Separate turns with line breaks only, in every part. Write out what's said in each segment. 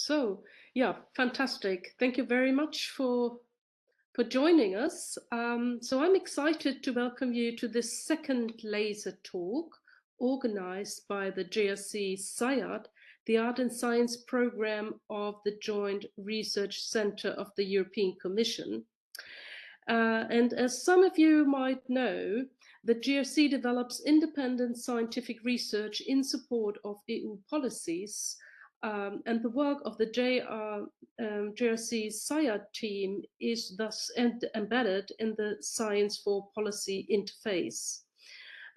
So, yeah, fantastic. Thank you very much for joining us. So I'm excited to welcome you to this second laser talk organized by the JRC SCIART, the Art and Science program of the Joint Research Center of the European Commission. And as some of you might know, the GRC develops independent scientific research in support of EU policies. And the work of the JRC SCIART team is thus embedded in the Science for Policy interface.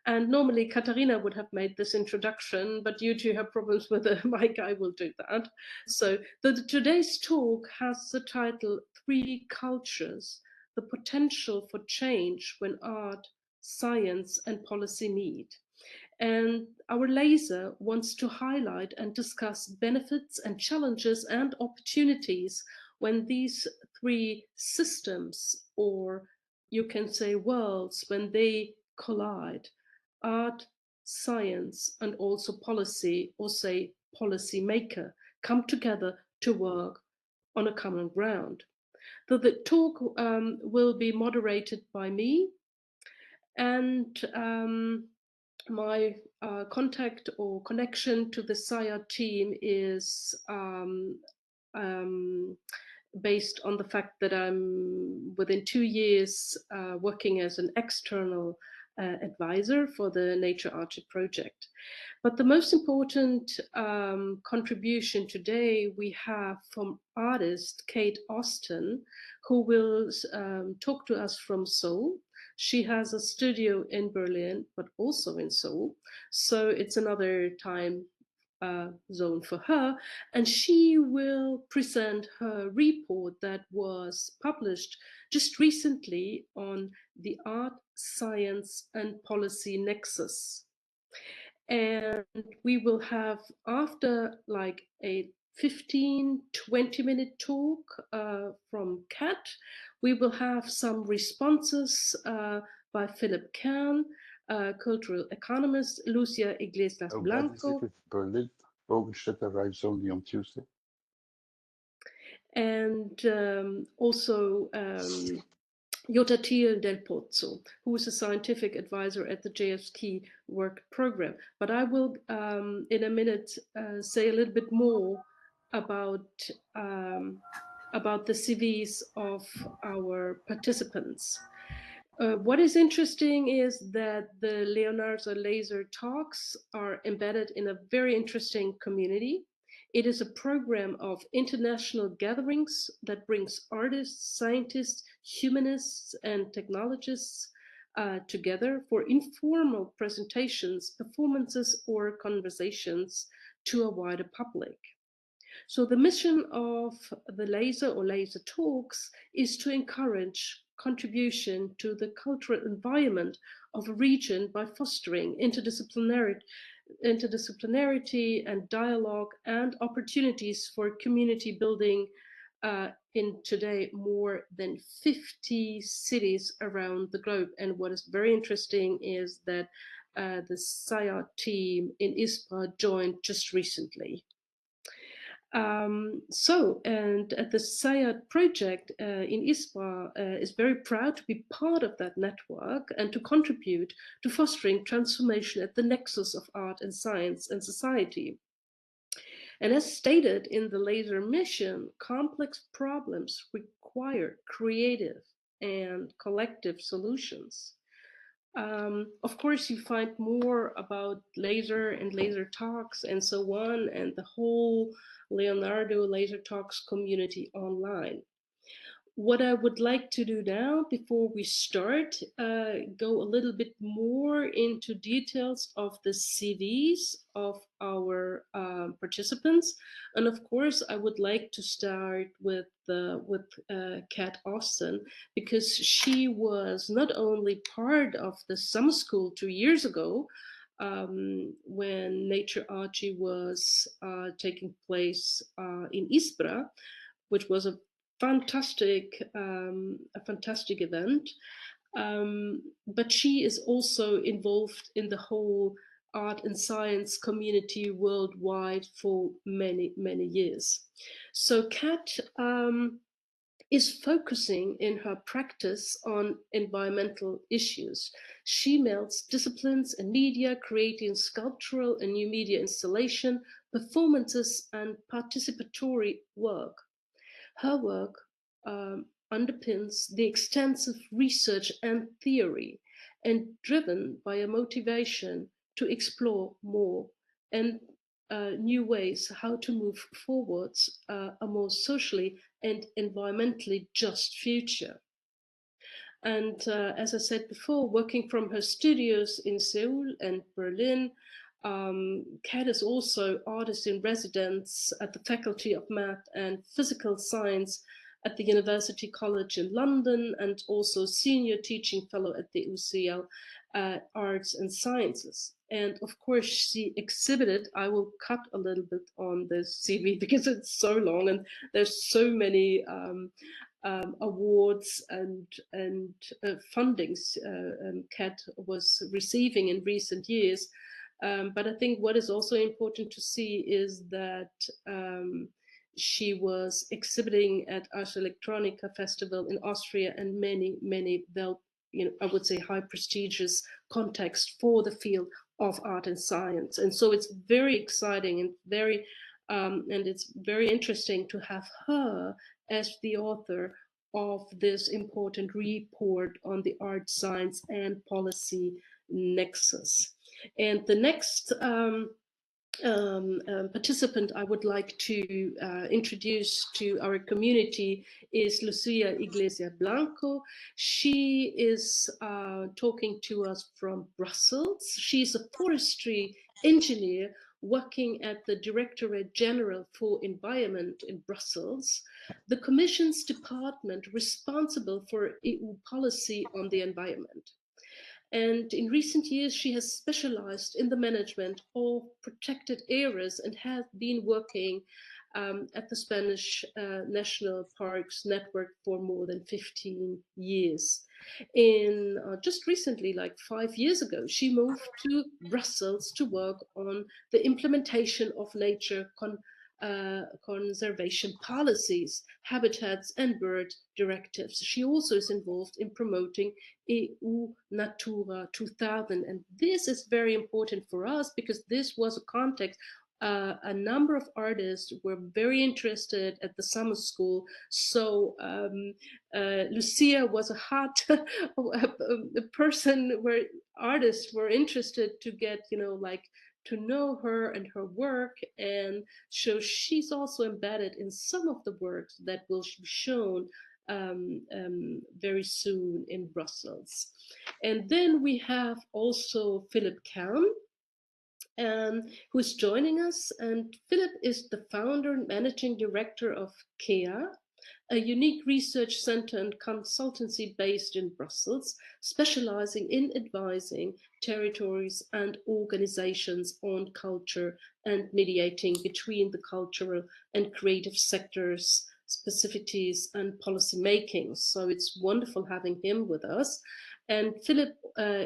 And normally Katharina would have made this introduction, but due to her problems with the mic, I will do that. So today's talk has the title, Three Cultures, the Potential for Change When Art, Science and Policy Meet. And our laser wants to highlight and discuss benefits and challenges and opportunities when these three systems, or you can say worlds, when they collide: art, science, and also policy, or say policymaker, come together to work on a common ground. The talk will be moderated by me, and my contact or connection to the SCIART team is based on the fact that I'm within 2 years working as an external advisor for the Nature Archive project. But the most important contribution today we have from artist Kat Austen, who will talk to us from Seoul. She has a studio in Berlin, but also in Seoul. So it's another time zone for her. And she will present her report that was published just recently on the Art, Science and Policy Nexus. And we will have, after like a 15-20 minute talk from Kat, we will have some responses by Philip Kahn, cultural economist, Lucia Iglesias Blanco.
Berlin. Bogenstedt arrives only on Tuesday.
And also Jota Thiel Del Pozzo, who is a scientific advisor at the JFK work program. But I will, in a minute, say a little bit more about the CVs of our participants. What is interesting is that the Leonardo Laser talks are embedded in a very interesting community. It is a program of international gatherings that brings artists, scientists, humanists, and technologists together for informal presentations, performances, or conversations to a wider public. So the mission of the laser or laser talks is to encourage contribution to the cultural environment of a region by fostering interdisciplinarity and dialogue and opportunities for community building in today more than 50 cities around the globe. And what is very interesting is that the SCIART team in Ispra joined just recently. And at the SCIART project in Ispra is very proud to be part of that network and to contribute to fostering transformation at the nexus of art and science and society. And as stated in the laser mission, complex problems require creative and collective solutions. Of course, you find more about laser and laser talks and so on, and the whole Leonardo Laser Talks community online. What I would like to do now, before we start, go a little bit more into details of the CVs of our participants. And of course, I would like to start with Kat Austen, because she was not only part of the summer school 2 years ago, when Nature Archive was taking place in Ispra, which was a fantastic event. But she is also involved in the whole art and science community worldwide for many, many years. So Kat is focusing in her practice on environmental issues. She melds disciplines and media, creating sculptural and new media installation, performances, and participatory work. Her work underpins the extensive research and theory, and driven by a motivation to explore more and new ways how to move forwards a more socially and environmentally just future. And as I said before, working from her studios in Seoul and Berlin, Kat is also artist in residence at the Faculty of Math and Physical Science at the University College in London, and also senior teaching fellow at the UCL Arts and Sciences. And of course, she exhibited, I will cut a little bit on this CV because it's so long and there's so many awards and fundings Kat was receiving in recent years. But I think what is also important to see is that she was exhibiting at Ars Electronica Festival in Austria and many, I would say high prestigious context for the field of art and science. And so it's very exciting and it's very interesting to have her as the author of this important report on the art, science, and policy nexus. And the next participant I would like to introduce to our community is Lucia Iglesia Blanco. She is talking to us from Brussels. She's a forestry engineer working at the Directorate General for Environment in Brussels, the Commission's department responsible for EU policy on the environment. And in recent years, she has specialized in the management of protected areas and has been working at the Spanish National Parks Network for more than 15 years. Just recently, like 5 years ago, she moved to Brussels to work on the implementation of nature conservation policies, habitats, and bird directives. She also is involved in promoting EU Natura 2000. And this is very important for us because this was a context. A number of artists were very interested at the summer school. So Lucia was a hot person where artists were interested to get, to know her and her work. And so she's also embedded in some of the works that will be shown very soon in Brussels. And then we have also Philip Kelm, who's joining us. And Philip is the founder and managing director of KEA, a unique research center and consultancy based in Brussels, specializing in advising territories and organizations on culture and mediating between the cultural and creative sectors, specificities, and policy making. So it's wonderful having him with us. And Philip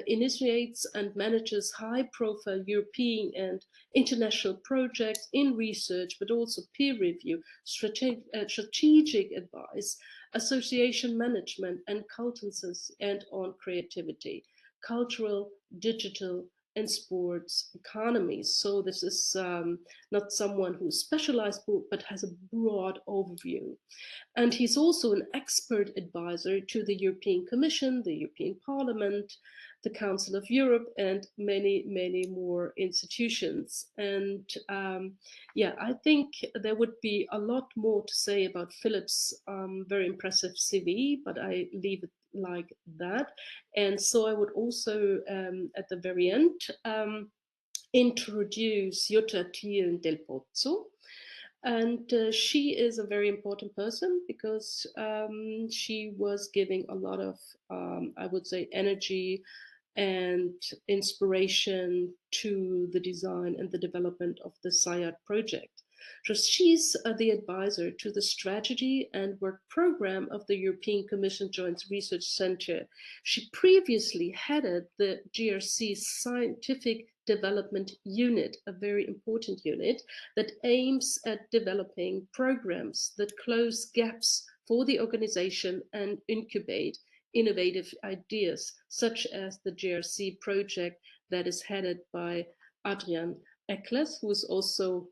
initiates and manages high-profile European and international projects in research, but also peer review, strategic advice, association management, and consultancy, and on creativity, cultural, digital, and sports economies. So this is not someone who's specialized, but has a broad overview. And he's also an expert advisor to the European Commission, the European Parliament, the Council of Europe, and many, many more institutions. And I think there would be a lot more to say about Philip's very impressive CV, but I leave it like that. And so I would also, at the very end, introduce Jutta Thiel Del Pozzo. And she is a very important person because she was giving a lot of, I would say, energy and inspiration to the design and the development of the SIAD project. So she's the advisor to the strategy and work program of the European Commission Joint Research Center. She previously headed the GRC's scientific Development Unit, a very important unit that aims at developing programs that close gaps for the organization and incubate innovative ideas, such as the GRC project that is headed by Adrian Eckles, who is also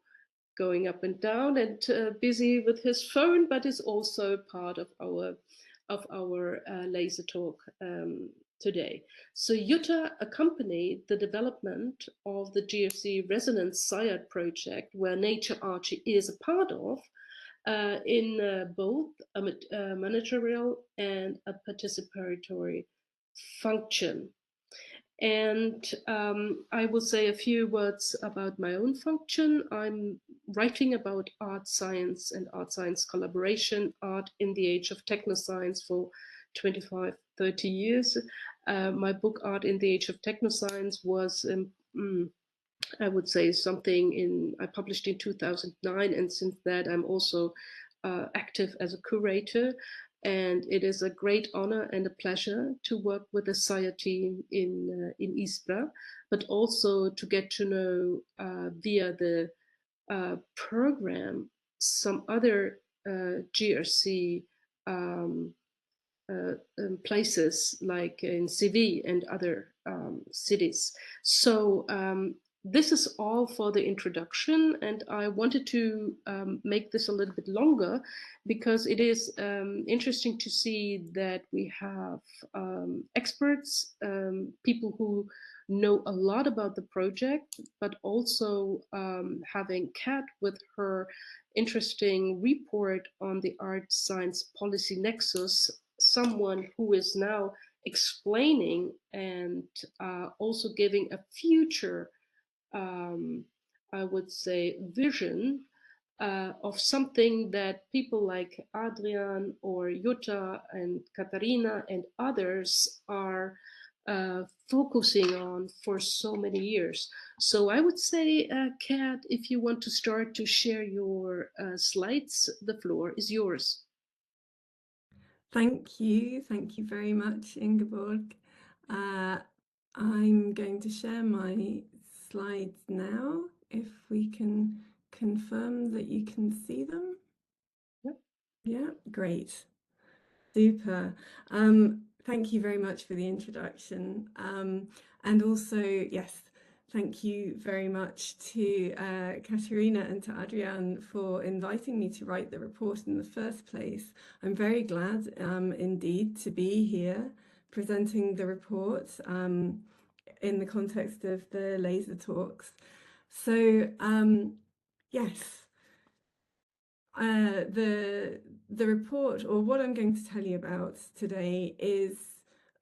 going up and down and busy with his phone, but is also part of our laser talk today. So Jutta accompanied the development of the GRC Resonance SIAD project, where Nature Archie is a part of, in both a managerial and a participatory function. And I will say a few words about my own function. I'm writing about art science and art science collaboration, art in the age of technoscience for 25, 30 years. My book, Art in the Age of Technoscience, was, I would say, something I published in 2009. And since that, I'm also active as a curator. And it is a great honor and a pleasure to work with the SIA team in Ispra, but also to get to know via the program some other GRC places like in CV and other cities. So this is all for the introduction, and I wanted to make this a little bit longer because it is interesting to see that we have experts, people who know a lot about the project, but also having Kat with her interesting report on the Art Science Policy Nexus, someone who is now explaining and also giving a future I would say, vision of something that people like Adrian or Jutta and Katharina and others are focusing on for so many years. So I would say, Kat, if you want to start to share your slides, the floor is yours.
Thank you very much, Ingeborg. I'm going to share my slides now, if we can confirm that you can see them.
Yep.
Yeah, great. Super. Thank you very much for the introduction. And also, yes, thank you very much to Katharina and to Adrian for inviting me to write the report in the first place. I'm very glad indeed to be here presenting the report in the context of the laser talks. So yes, the report, or what I'm going to tell you about today, is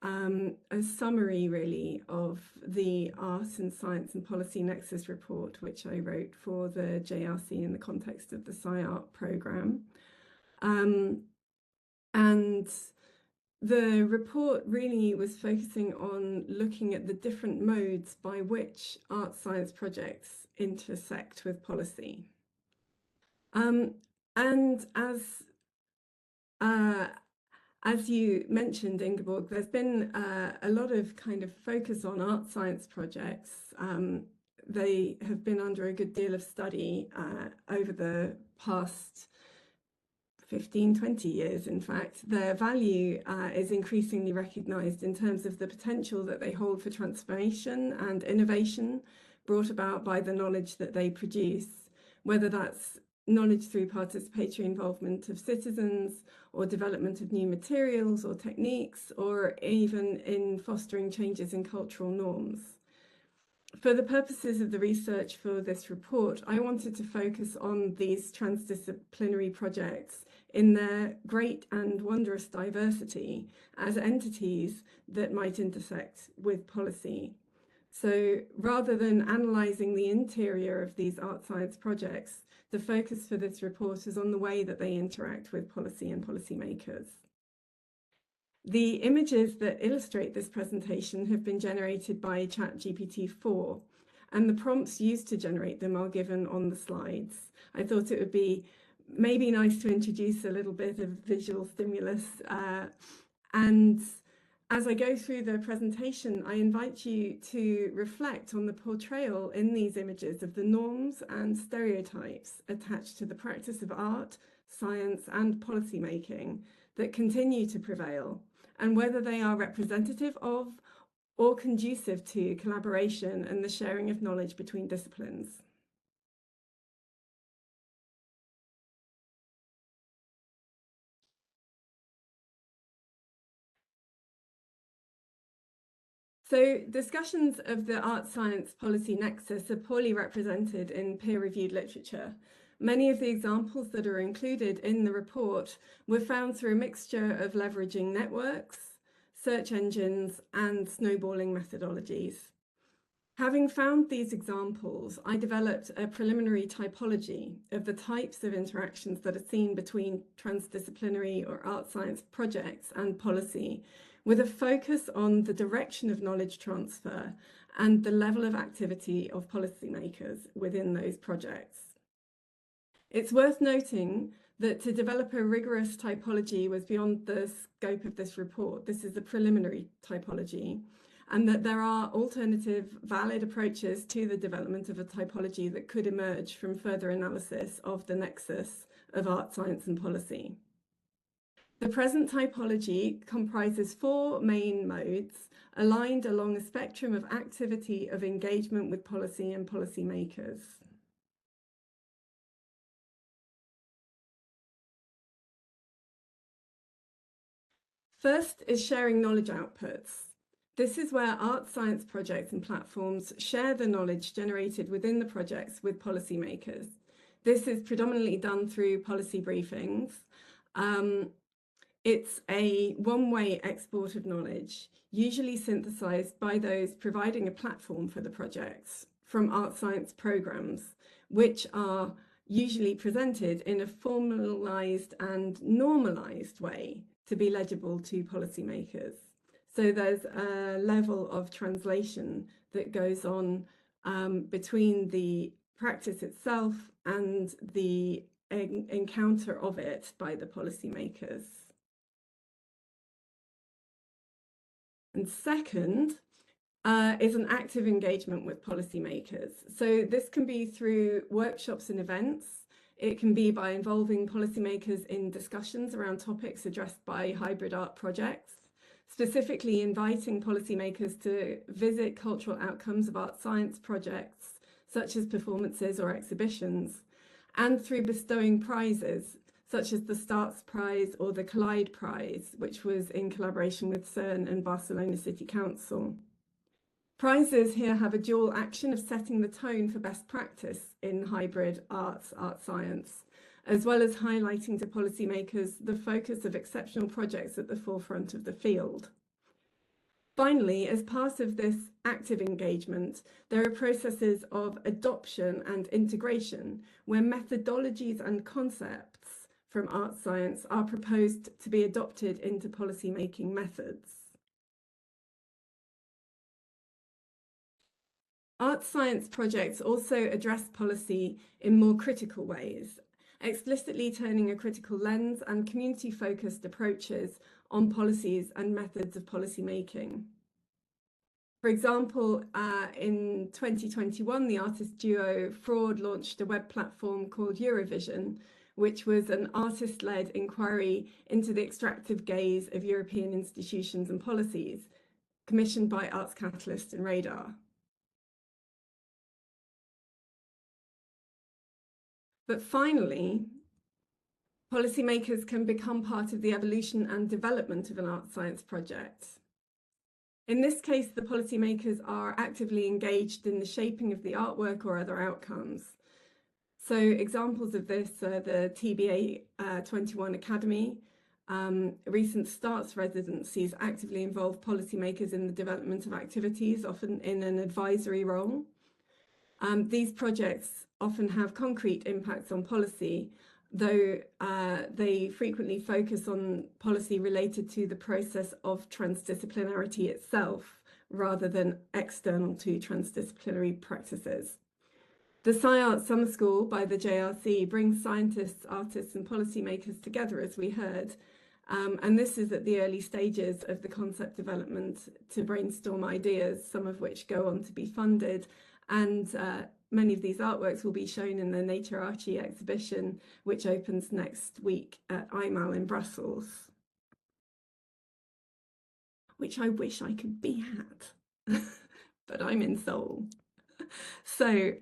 a summary really of the Art and Science and Policy Nexus report, which I wrote for the JRC in the context of the SciArt programme. And the report really was focusing on looking at the different modes by which art science projects intersect with policy. And as you mentioned, Ingeborg, there's been a lot of kind of focus on art science projects. They have been under a good deal of study over the past 15, 20 years, in fact. Their value is increasingly recognised in terms of the potential that they hold for transformation and innovation brought about by the knowledge that they produce, whether that's knowledge through participatory involvement of citizens, or development of new materials or techniques, or even in fostering changes in cultural norms. For the purposes of the research for this report, I wanted to focus on these transdisciplinary projects in their great and wondrous diversity as entities that might intersect with policy. So rather than analysing the interior of these art science projects, the focus for this report is on the way that they interact with policy and policymakers. The images that illustrate this presentation have been generated by ChatGPT-4, and the prompts used to generate them are given on the slides. I thought it would be maybe nice to introduce a little bit of visual stimulus, and As I go through the presentation, I invite you to reflect on the portrayal in these images of the norms and stereotypes attached to the practice of art, science, and policymaking that continue to prevail, and whether they are representative of or conducive to collaboration and the sharing of knowledge between disciplines. So discussions of the Art Science Policy Nexus are poorly represented in peer-reviewed literature. Many of the examples that are included in the report were found through a mixture of leveraging networks, search engines, and snowballing methodologies. Having found these examples, I developed a preliminary typology of the types of interactions that are seen between transdisciplinary or art science projects and policy, with a focus on the direction of knowledge transfer and the level of activity of policymakers within those projects. It's worth noting that to develop a rigorous typology was beyond the scope of this report. This is a preliminary typology, and that there are alternative valid approaches to the development of a typology that could emerge from further analysis of the nexus of art, science, and policy. The present typology comprises 4 main modes aligned along a spectrum of activity of engagement with policy and policymakers. First is sharing knowledge outputs. This is where art science projects and platforms share the knowledge generated within the projects with policymakers. This is predominantly done through policy briefings. It's a one-way export of knowledge, usually synthesized by those providing a platform for the projects from art science programs, which are usually presented in a formalized and normalized way to be legible to policymakers. So there's a level of translation that goes on between the practice itself and the encounter of it by the policymakers. And second is an active engagement with policymakers. So this can be through workshops and events. It can be by involving policymakers in discussions around topics addressed by hybrid art projects, specifically inviting policymakers to visit cultural outcomes of art science projects, such as performances or exhibitions, and through bestowing prizes, such as the Starts Prize or the Collide Prize, which was in collaboration with CERN and Barcelona City Council. Prizes here have a dual action of setting the tone for best practice in hybrid arts, art science, as well as highlighting to policymakers the focus of exceptional projects at the forefront of the field. Finally, as part of this active engagement, there are processes of adoption and integration where methodologies and concepts from art science are proposed to be adopted into policymaking methods. Art science projects also address policy in more critical ways, explicitly turning a critical lens and community-focused approaches on policies and methods of policymaking. For example, in 2021, the artist duo Fraud launched a web platform called Eurovision, which was an artist-led inquiry into the extractive gaze of European institutions and policies, commissioned by Arts Catalyst and Radar. But finally, policymakers can become part of the evolution and development of an art science project. In this case, the policymakers are actively engaged in the shaping of the artwork or other outcomes. So examples of this are the TBA 21 Academy. Recent STARTS residencies actively involve policymakers in the development of activities, often in an advisory role. These projects often have concrete impacts on policy, though they frequently focus on policy related to the process of transdisciplinarity itself, rather than external to transdisciplinary practices. The Sci-Art Summer School by the JRC brings scientists, artists, and policymakers together, as we heard, And this is at the early stages of the concept development to brainstorm ideas, some of which go on to be funded. And many of these artworks will be shown in the Nature Archie exhibition, which opens next week at IMAL in Brussels, which I wish I could be at, but I'm in Seoul. So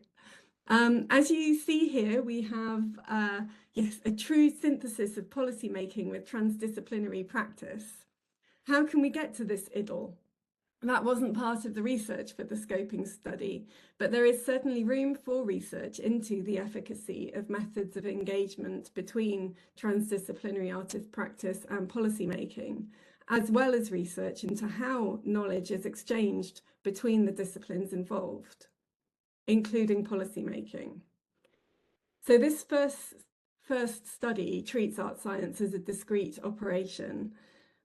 as you see here, we have, yes, a true synthesis of policymaking with transdisciplinary practice. How can we get to this idyll? That wasn't part of the research for the scoping study, but there is certainly room for research into the efficacy of methods of engagement between transdisciplinary artist practice and policymaking, as well as research into how knowledge is exchanged between the disciplines involved, including policymaking. So this first study treats art science as a discrete operation,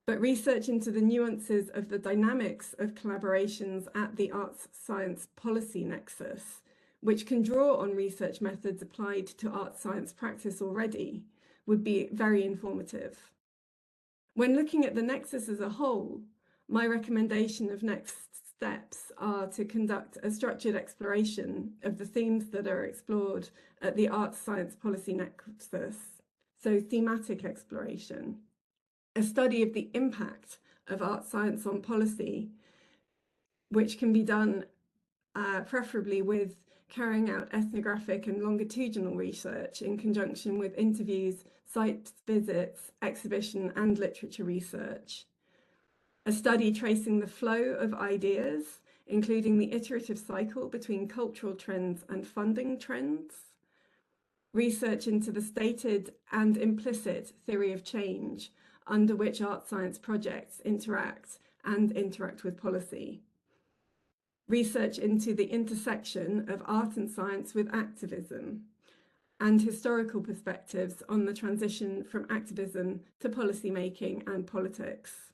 but research into the nuances of the dynamics of collaborations at the Art Science Policy Nexus, which can draw on research methods applied to art science practice already, would be very informative. When looking at the nexus as a whole, my recommendation of next steps are to conduct a structured exploration of the themes that are explored at the Art Science Policy Nexus, so thematic exploration, a study of the impact of art science on policy, which can be done preferably with carrying out ethnographic and longitudinal research in conjunction with interviews, site visits, exhibition and literature research. A study tracing the flow of ideas, including the iterative cycle between cultural trends and funding trends. Research into the stated and implicit theory of change under which art science projects interact with policy. Research into the intersection of art and science with activism, and historical perspectives on the transition from activism to policy making and politics.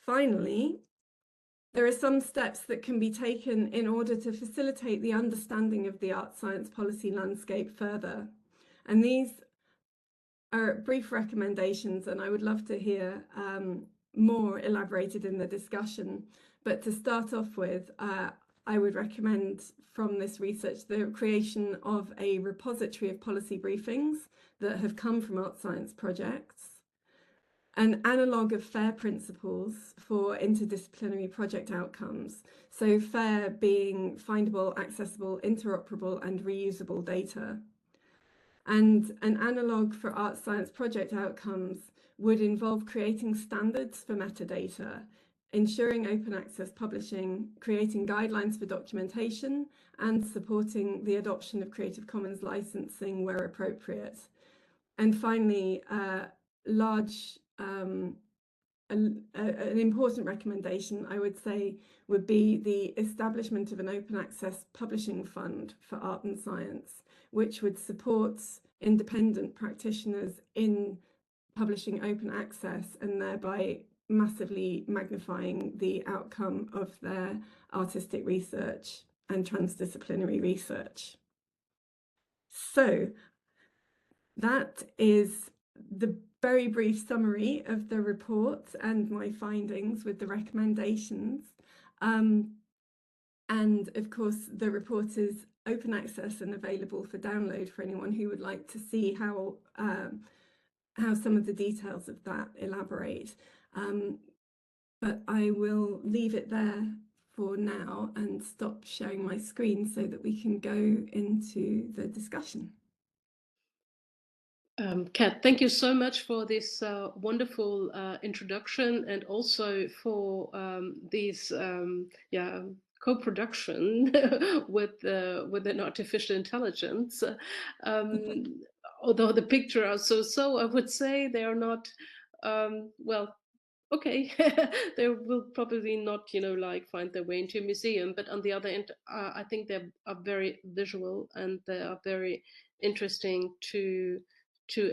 Finally, there are some steps that can be taken in order to facilitate the understanding of the art science policy landscape further. And these are brief recommendations, and I would love to hear more elaborated in the discussion. But to start off with, I would recommend from this research the creation of a repository of policy briefings that have come from art science projects, an analogue of FAIR principles for interdisciplinary project outcomes. So FAIR being findable, accessible, interoperable and reusable data. And an analogue for art science project outcomes would involve creating standards for metadata, ensuring open access publishing, creating guidelines for documentation, and supporting the adoption of Creative Commons licensing where appropriate. And finally, an important recommendation, I would say, would be the establishment of an open access publishing fund for art and science, which would support independent practitioners in publishing open access and thereby massively magnifying the outcome of their artistic research and transdisciplinary research. So that is the very brief summary of the report and my findings with the recommendations. And of course, the report is open access and available for download for anyone who would like to see how some of the details of that elaborate. But I will leave it there for now and stop sharing my screen so that we can go into the discussion.
Kat, thank you so much for this wonderful introduction, and also for these co-production with an artificial intelligence. Although the pictures are so, I would say they are not well. Okay, they will probably not, like find their way into a museum. But on the other end, I think they are very visual and they are very interesting to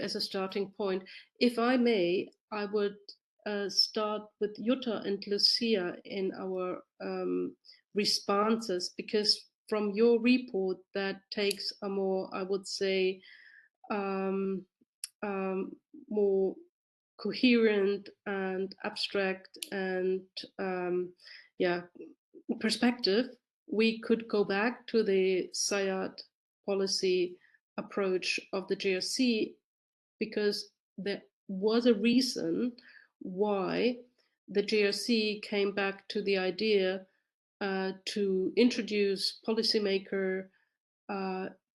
as a starting point. If I may, I would start with Jutta and Lucia in our responses, because from your report that takes a more, I would say, more coherent and abstract and perspective, we could go back to the SIAD policy approach of the JRC, because there was a reason why the JRC came back to the idea to introduce policymaker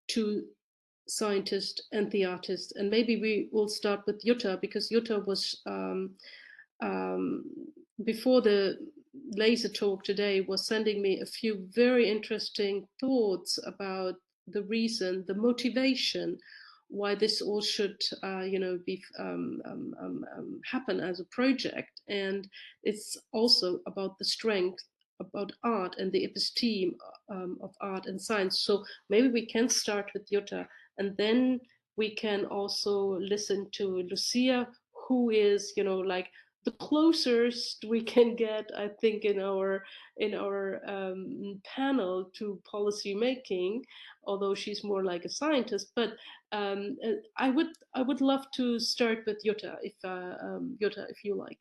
to scientist and the artist. And maybe we will start with Jutta, because Jutta was before the laser talk today was sending me a few very interesting thoughts about the reason, the motivation why this all should be happen as a project. And it's also about the strength about art and the episteme of art and science. So maybe we can start with Jutta, and then we can also listen to Lucia, who is, like the closest we can get, I think, in our panel to policy making, although she's more like a scientist. But I would love to start with Jutta, if you like.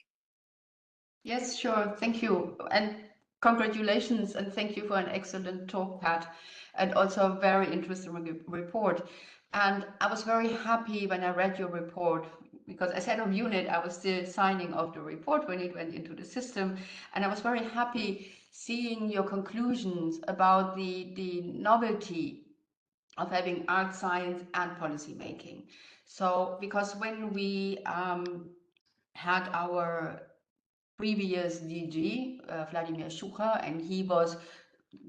Yes, sure. Thank you. And congratulations, and thank you for an excellent talk, Kat, and also a very interesting report. And I was very happy when I read your report, because as head of unit, I was still signing off the report when it went into the system. And I was very happy seeing your conclusions about the novelty of having art, science, and policy making. So, because when we had our previous DG, Vladimir Schucher, and he was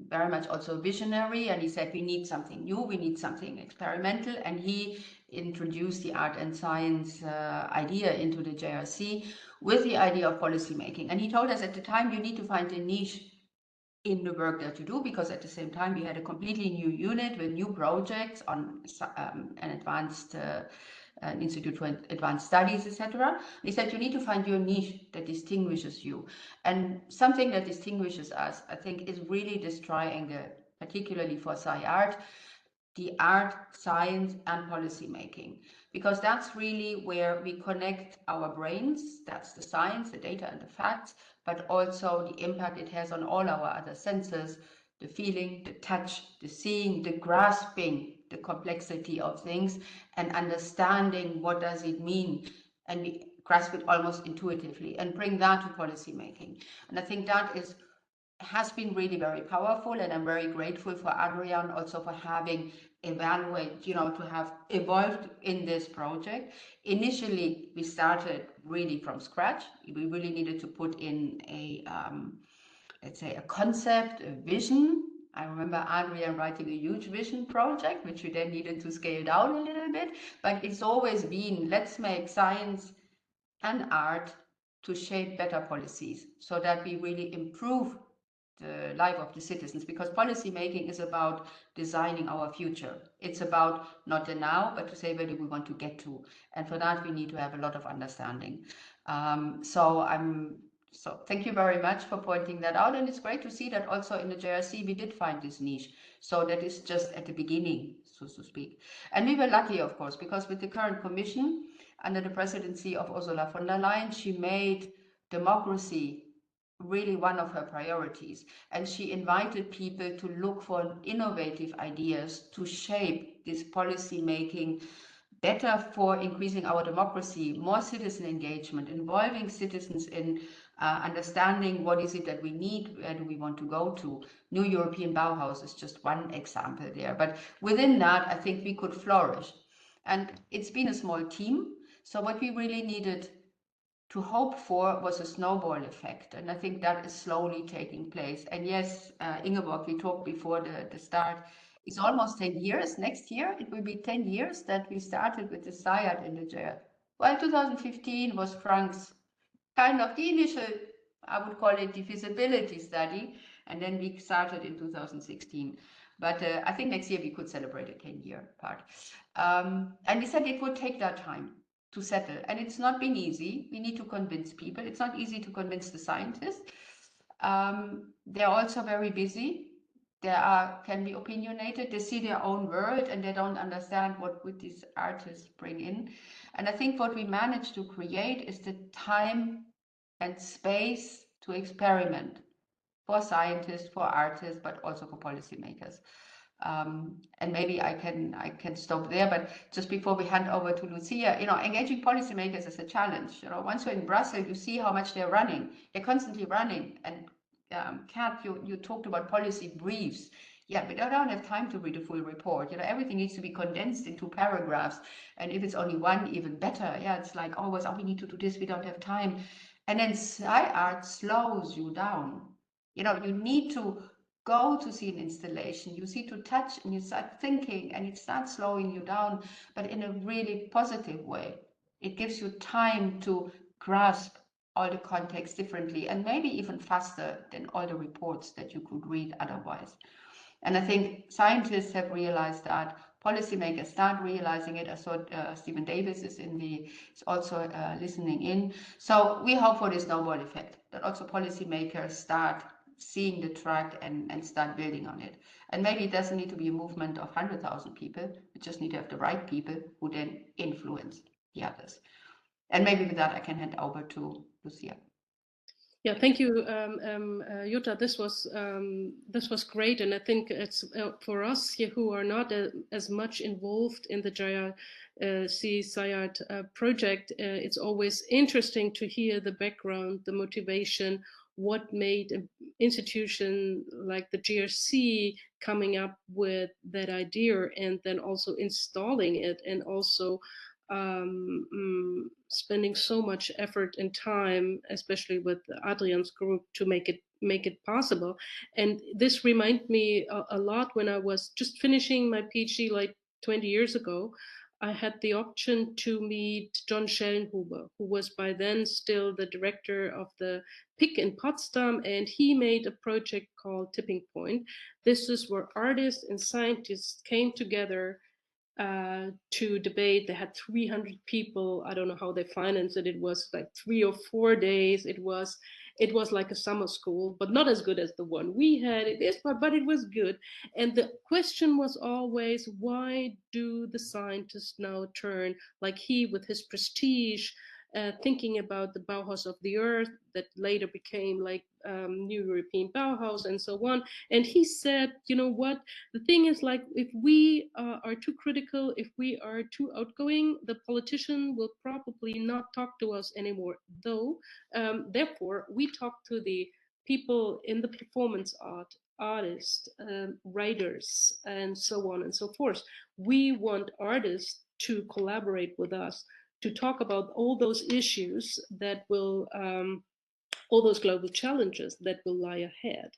very much also visionary, and he said we need something new, we need something experimental, and he introduced the art and science idea into the JRC with the idea of policy making. And he told us at the time, you need to find a niche in the work that you do, because at the same time we had a completely new unit with new projects on an advanced an Institute for Advanced Studies, etc. He said you need to find your niche that distinguishes you. And something that distinguishes us, I think, is really this triangle, particularly for SciArt, the art, science, and policy making, because that's really where we connect our brains. That's the science, the data, and the facts, but also the impact it has on all our other senses, the feeling, the touch, the seeing, the grasping, the complexity of things, and understanding what does it mean, and we grasp it almost intuitively and bring that to policy making. And I think that has been really very powerful, and I'm very grateful for Adrian also for having to have evolved in this project. Initially, we started really from scratch. We really needed to put in a let's say a concept, a vision. I remember Adrian writing a huge vision project, which we then needed to scale down a little bit, but it's always been, let's make science and art to shape better policies so that we really improve the life of the citizens, because policy making is about designing our future. It's about not the now, but to say where do we want to get to. And for that, we need to have a lot of understanding. So thank you very much for pointing that out. And it's great to see that also in the JRC, we did find this niche. So that is just at the beginning, so to speak. And we were lucky, of course, because with the current commission, under the presidency of Ursula von der Leyen, she made democracy really one of her priorities. And she invited people to look for innovative ideas to shape this policy making better for increasing our democracy, more citizen engagement, involving citizens in understanding what is it that we need, where do we want to go to. New European Bauhaus is just one example there. But within that, I think we could flourish. And it's been a small team. So what we really needed to hope for was a snowball effect. And I think that is slowly taking place. And yes, Ingeborg, we talked before the start. It's almost 10 years. Next year, it will be 10 years that we started with the SciArt in the jail. Well, 2015 was Frank's kind of the initial, I would call it the feasibility study. And then we started in 2016. But I think next year we could celebrate a 10-year part. And we said it would take that time to settle. And it's not been easy. We need to convince people. It's not easy to convince the scientists. They're also very busy. can be opinionated, they see their own world and they don't understand what would these artists bring in. And I think what we managed to create is the time and space to experiment for scientists, for artists, but also for policymakers. And maybe I can stop there, but just before we hand over to Lucia, engaging policymakers is a challenge. Once you're in Brussels, you see how much they're running. They're constantly running. And Kat, you talked about policy briefs. Yeah, but I don't have time to read a full report. Everything needs to be condensed into paragraphs. And if it's only one, even better. Yeah, it's like always, we need to do this, we don't have time. And then art slows you down. You need to go to see an installation, you see to touch and you start thinking and it starts slowing you down, but in a really positive way. It gives you time to grasp all the context differently and maybe even faster than all the reports that you could read otherwise. And I think scientists have realized that, policymakers start realizing it. I saw Stephen Davis is also listening in. So we hope for this snowball effect, that also policymakers start seeing the track and start building on it. And maybe it doesn't need to be a movement of 100,000 people. We just need to have the right people who then influence the others. And maybe with that, I can hand over to Lucia.
Yeah, thank you, Jutta. This was great, and I think it's for us here who are not as much involved in the JRC SciArt project. It's always interesting to hear the background, the motivation, what made an institution like the JRC coming up with that idea, and then also installing it, and also spending so much effort and time, especially with Adrian's group, to make it possible. And this reminded me a lot when I was just finishing my PhD like 20 years ago. I had the option to meet John Schellenhuber, who was by then still the director of the PIC in Potsdam, and he made a project called Tipping Point. This is where artists and scientists came together to debate. They had 300 people. I don't know how they financed it. It was like 3 or 4 days. It was like a summer school, but not as good as the one we had. It is, but it was good. And the question was always, why do the scientists now turn, like he with his prestige, thinking about the Bauhaus of the Earth that later became like New European Bauhaus and so on. And he said, you know what, the thing is, like, if we are too critical, if we are too outgoing, the politician will probably not talk to us anymore. Though, therefore, we talk to the people in the performance art, artists, writers, and so on and so forth. We want artists to collaborate with us, to talk about all those issues that will, all those global challenges that will lie ahead.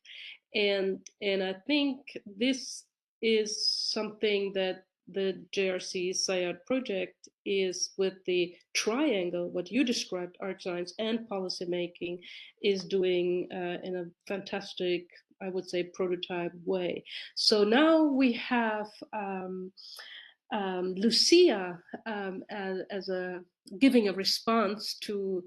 And I think this is something that the JRC SciArt project is, with the triangle, what you described, art science and policymaking, is doing in a fantastic, I would say, prototype way. So now we have Lucia as a giving a response to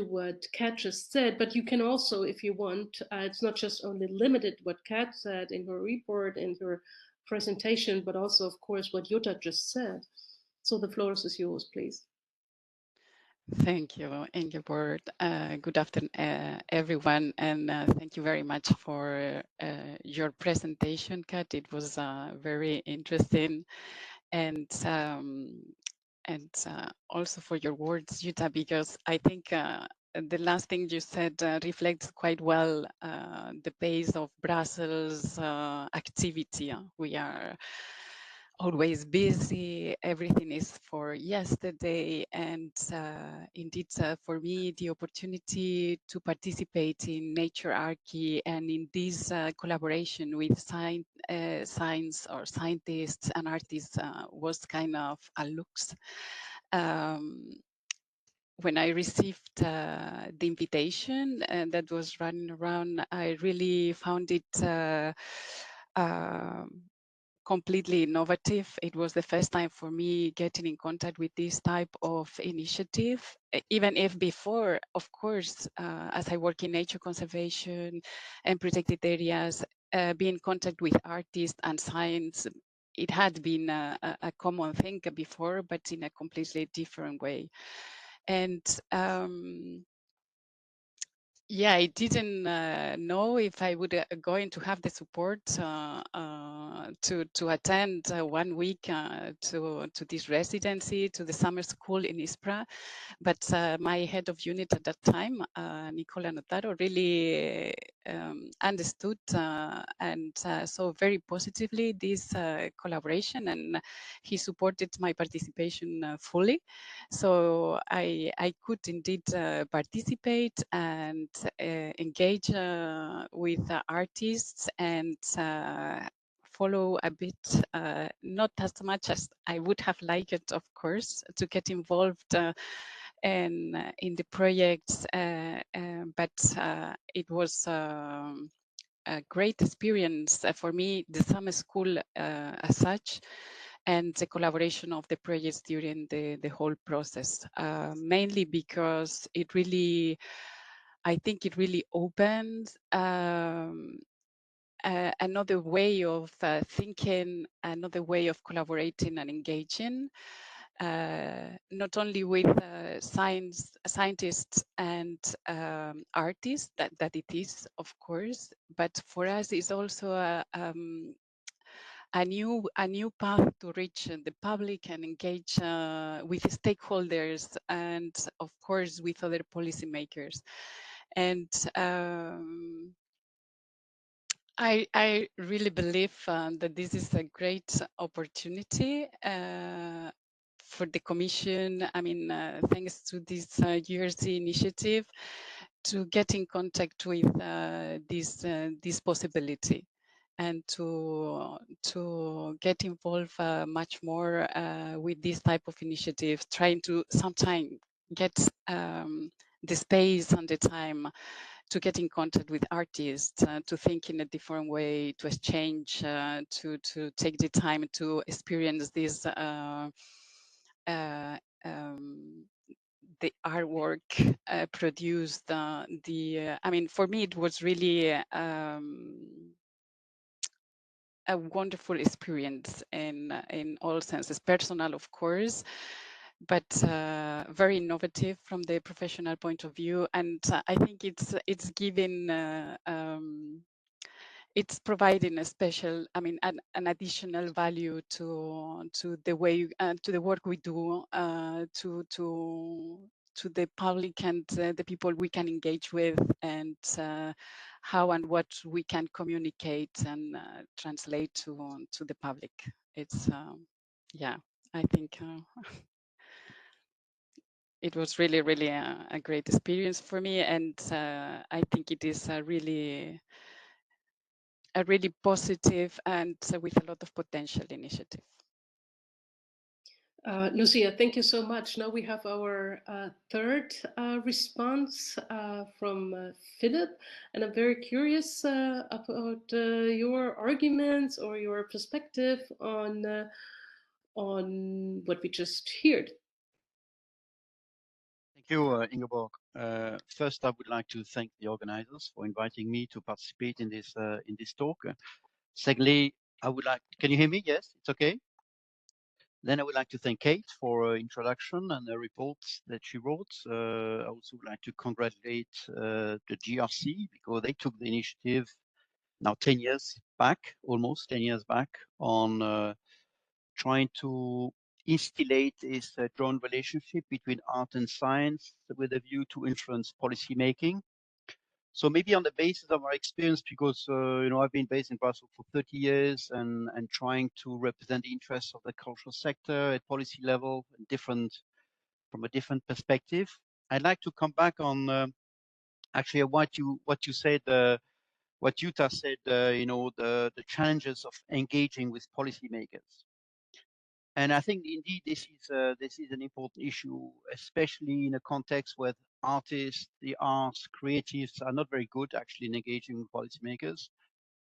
what Kat just said, but you can also, if you want, it's not just only limited what Kat said in her report and her presentation, but also, of course, what Jutta just said. So the floor is yours, please.
Thank you, Ingeborg. Good afternoon, everyone, and thank you very much for your presentation, Kat. It was very interesting, and also for your words, Jutta, because I think the last thing you said reflects quite well the pace of Brussels activity. We are always busy, everything is for yesterday, and indeed for me the opportunity to participate in Nature Archi and in this collaboration with science or scientists and artists was kind of a lux. When I received the invitation that was running around, I really found it completely innovative. It was the first time for me getting in contact with this type of initiative, even if before, of course, as I work in nature conservation and protected areas, be in contact with artists and science. It had been a common thing before, but in a completely different way. And yeah, I didn't know if I would going to have the support to attend 1 week to this residency, to the summer school in Ispra. But my head of unit at that time, Nicola Notaro, really understood and saw very positively this collaboration, and he supported my participation fully. So I could indeed participate and engage with artists and follow a bit, not as much as I would have liked, of course, to get involved in the projects, but it was a great experience for me, the summer school as such, and the collaboration of the projects during the whole process, mainly because it really, I think it really opened another way of thinking, another way of collaborating and engaging, not only with scientists and artists, that it is, of course, but for us it's also a new path to reach the public and engage with stakeholders and, of course, with other policymakers. And I really believe that this is a great opportunity for the Commission. I mean, thanks to this year's initiative, to get in contact with this possibility, and to get involved much more with this type of initiative, trying to sometimes get the space and the time to get in contact with artists, to think in a different way, to exchange, to take the time to experience this the artwork produced. I mean, for me, it was really a wonderful experience in all senses, personal, of course, but very innovative from the professional point of view. And I think it's giving, it's providing a special, I mean, an additional value to the way, to the work we do, to the public and the people we can engage with, and how and what we can communicate and translate to the public. It's yeah, I think it was really, really a great experience for me, and I think it is a really positive and with a lot of potential initiative.
Lucia, thank you so much. Now we have our third response from Philip, and I'm very curious about your arguments or your perspective on what we just heard.
Thank you, Ingeborg. First, I would like to thank the organizers for inviting me to participate in this talk. Secondly, I would like, can you hear me? Yes, it's okay. Then I would like to thank Kate for her introduction and the reports that she wrote. I also would like to congratulate the GRC, because they took the initiative now 10 years back, almost 10 years back, on trying to instillate this joint relationship between art and science with a view to influence policy making. So maybe on the basis of our experience, because you know, I've been based in Brussels for 30 years and trying to represent the interests of the cultural sector at policy level, from a different perspective. I'd like to come back on actually what you said, what Jutta said, you know, the challenges of engaging with policymakers. And I think indeed this is an important issue, especially in a context where artists, the arts, creatives are not very good actually in engaging with policymakers,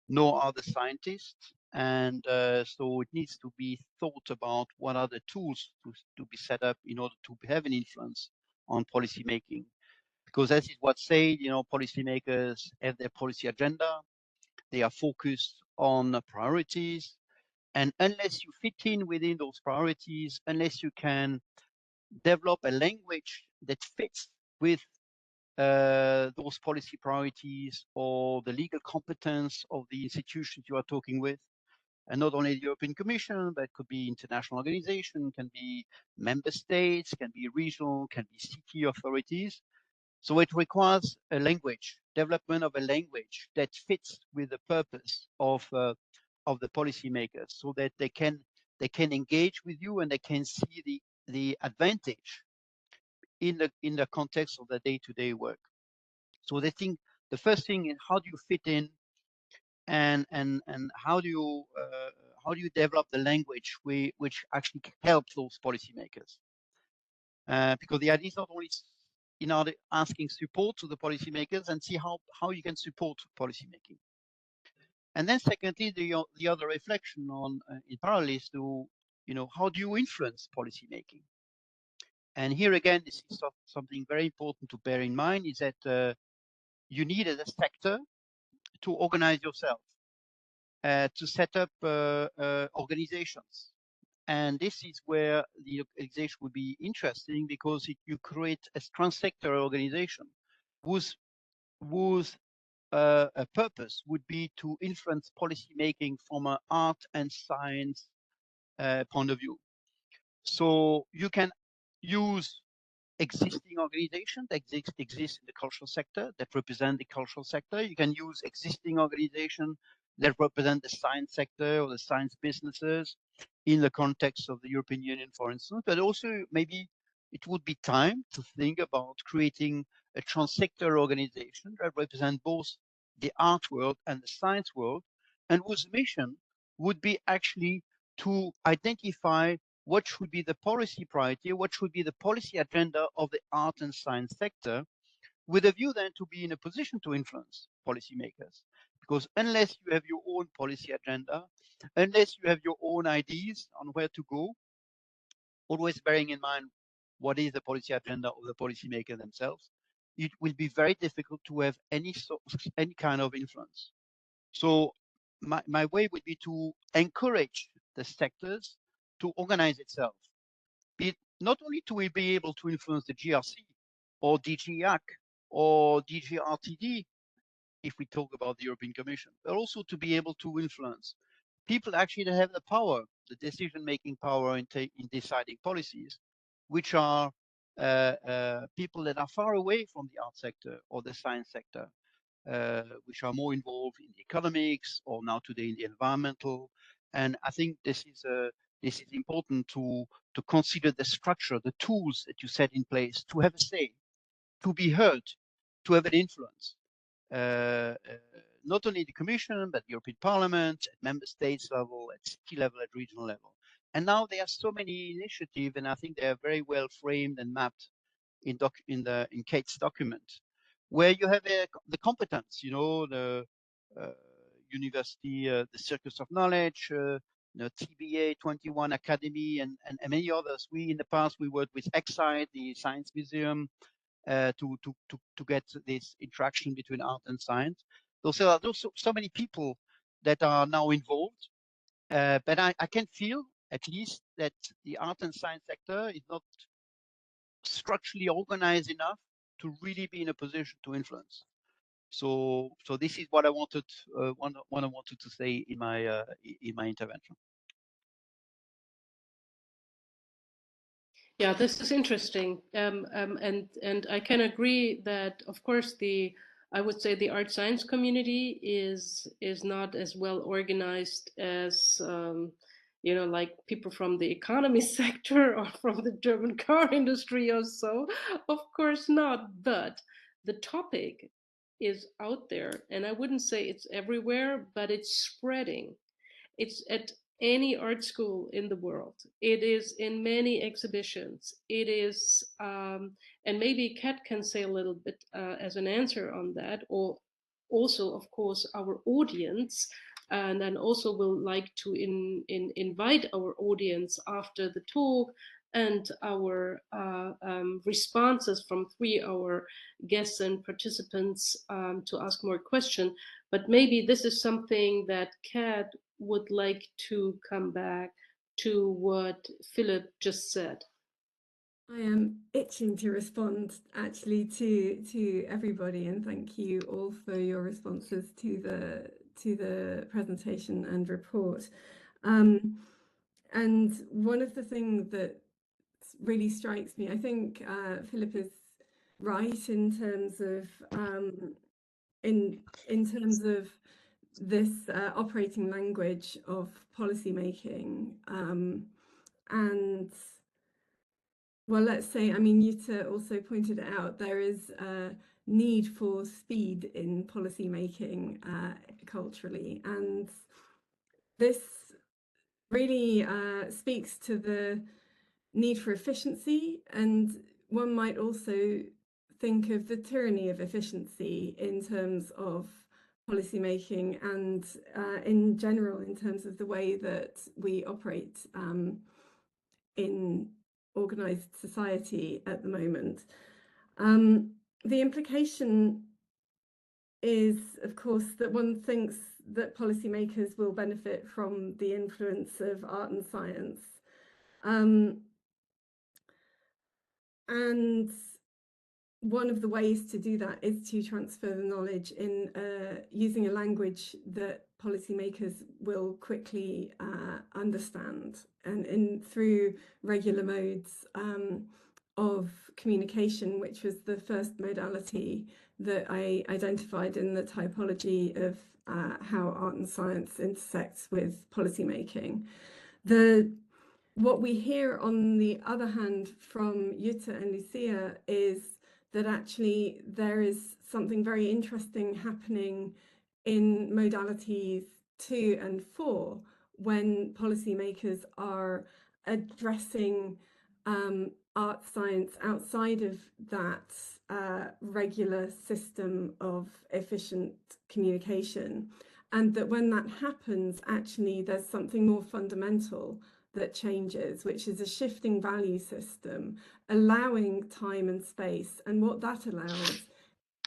nor are the scientists. And so it needs to be thought about what are the tools to be set up in order to have an influence on policy making. Because as is what's said, you know, policymakers have their policy agenda. They are focused on priorities. And unless you fit in within those priorities, unless you can develop a language that fits with those policy priorities or the legal competence of the institutions you are talking with, and not only the European Commission, but could be international organization, can be member states, can be regional, can be city authorities. So it requires a language, development of a language that fits with the purpose of the policymakers, so that they can engage with you and they can see the advantage in the context of the day-to-day work. So they think the first thing is, how do you fit in, and how do you develop the language which actually helps those policymakers? Because the idea is not only asking support to the policymakers and see how you can support policymaking. And then secondly, the other reflection on in parallel is to, how do you influence policymaking? And here again, this is something very important to bear in mind, is that you need as a sector to organize yourself, to set up organizations. And this is where the organization would be interesting, because you create a trans-sector organization whose a purpose would be to influence policy making from an art and science point of view. So you can use existing organizations that exist in the cultural sector, that represent the cultural sector. You can use existing organizations that represent the science sector or the science businesses in the context of the European Union, for instance. But also maybe it would be time to think about creating a trans-sector organization that represents both the art world and the science world, and whose mission would be actually to identify what should be the policy priority, what should be the policy agenda of the art and science sector, with a view then to be in a position to influence policymakers. Because unless you have your own policy agenda, unless you have your own ideas on where to go, always bearing in mind what is the policy agenda of the policymaker themselves, it will be very difficult to have any kind of influence. So my way would be to encourage the sectors to organize itself, not only to be able to influence the GRC or DG IAC or DG RTD, if we talk about the European Commission, but also to be able to influence people actually that have the power, the decision-making power in deciding policies, which are people that are far away from the art sector or the science sector, which are more involved in the economics or now today in the environmental. And I think this is important to consider the structure, the tools that you set in place to have a say, to be heard, to have an influence. Not only the Commission, but the European Parliament, at member states level, at city level, at regional level. And now there are so many initiatives, and I think they are very well framed and mapped in Kate's document, where you have the competence, the university, the Circus of Knowledge, TBA 21 Academy, and many others. In the past, we worked with Excite, the Science Museum, to get this interaction between art and science. There are so many people that are now involved, but I can feel at least that the art and science sector is not structurally organized enough to really be in a position to influence. So this is what I wanted to say in my intervention.
Yeah, this is interesting, and I can agree that, of course, I would say the art science community is not as well organized as like people from the economy sector or from the German car industry or so. Of course not, but the topic is out there, and I wouldn't say it's everywhere, but it's spreading. It's at any art school in the world. It is in many exhibitions. It is, and maybe Kat can say a little bit as an answer on that, or also, of course, our audience. And then also will like to invite our audience after the talk and our responses from our guests and participants to ask more questions. But maybe this is something that Kat would like to come back to what Philip just said.
I am itching to respond actually to everybody, and thank you all for your responses to the presentation and report. And one of the things that really strikes me, I think Philip is right in terms of in terms of this operating language of policymaking, and well, let's say, I mean, Jutta also pointed out there is a need for speed in policymaking culturally, and this really speaks to the need for efficiency, and one might also think of the tyranny of efficiency in terms of policymaking and in general in terms of the way that we operate in organised society at the moment. The implication is, of course, that one thinks that policymakers will benefit from the influence of art and science. And one of the ways to do that is to transfer the knowledge in using a language that policymakers will quickly understand, and through regular modes of communication, which was the first modality that I identified in the typology of how art and science intersects with policymaking. What we hear, on the other hand, from Jutta and Lucia is that actually there is something very interesting happening in modalities 2 and 4 when policymakers are addressing art science outside of that regular system of efficient communication, and that when that happens, actually there's something more fundamental that changes, which is a shifting value system, allowing time and space. And what that allows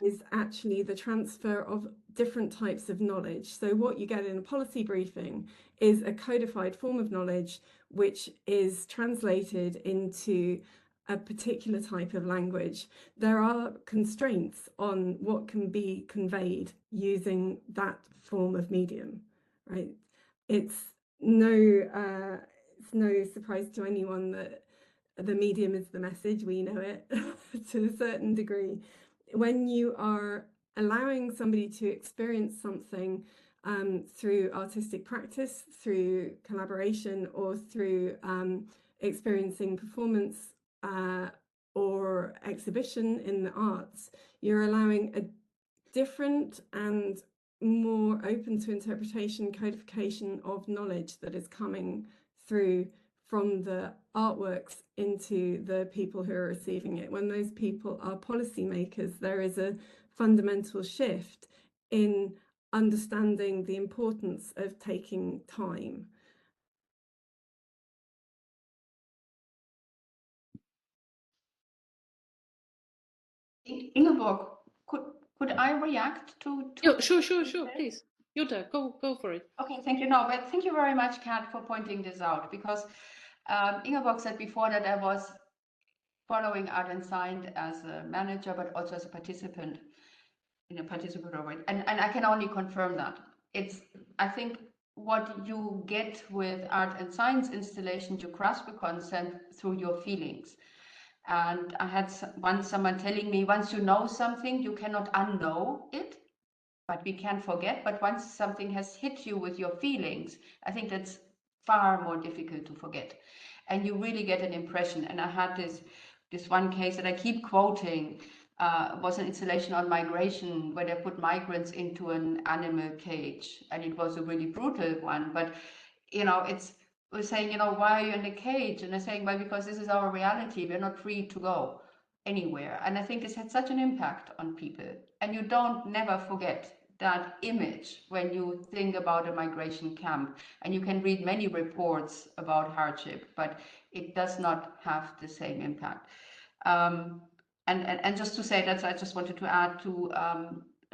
is actually the transfer of different types of knowledge. So what you get in a policy briefing is a codified form of knowledge, which is translated into a particular type of language. There are constraints on what can be conveyed using that form of medium, right? It's no surprise to anyone that the medium is the message. We know it to a certain degree. When you are allowing somebody to experience something through artistic practice, through collaboration, or through experiencing performance or exhibition in the arts, you're allowing a different and more open to interpretation codification of knowledge that is coming through from the artworks into the people who are receiving it. When those people are policymakers, there is a fundamental shift in understanding the importance of taking time.
Ingeborg, could I react to
Yeah, sure, please. Jutta, go for it.
Okay, thank you. No, but thank you very much, Kat, for pointing this out, because Ingeborg said before that I was following Art and Science as a manager, but also as a participant in a participatory, and I can only confirm that. I think what you get with art and science installation, you grasp a concept through your feelings. And I had once someone telling me, once you know something, you cannot unknow it, but we can forget. But once something has hit you with your feelings, I think that's far more difficult to forget. And you really get an impression. And I had this one case that I keep quoting, was an installation on migration where they put migrants into an animal cage. And it was a really brutal one. But, you know, we're saying, you know, why are you in the cage? And they're saying, well, because this is our reality. We're not free to go anywhere. And I think this had such an impact on people. And you don't never forget that image when you think about a migration camp, and you can read many reports about hardship, but it does not have the same impact. And just to say that, I just wanted to add to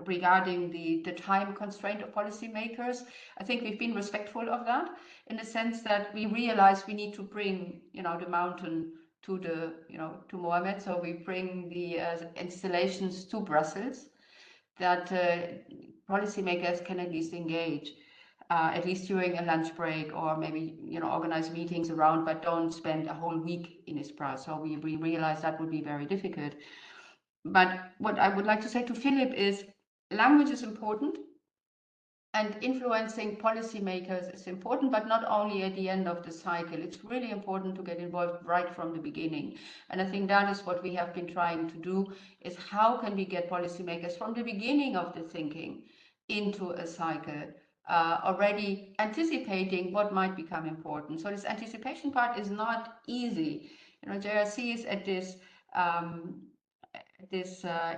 regarding the time constraint of policymakers. I think we've been respectful of that, in the sense that we realize we need to bring, the mountain to to Mohammed. So we bring the installations to Brussels, that policymakers can at least engage, at least during a lunch break, or maybe organize meetings around, but don't spend a whole week in Ispra. So we realize that would be very difficult. But what I would like to say to Philip is, language is important, and influencing policymakers is important, but not only at the end of the cycle. It's really important to get involved right from the beginning. And I think that is what we have been trying to do, is how can we get policymakers from the beginning of the thinking into a cycle, already anticipating what might become important. So this anticipation part is not easy. JRC is at this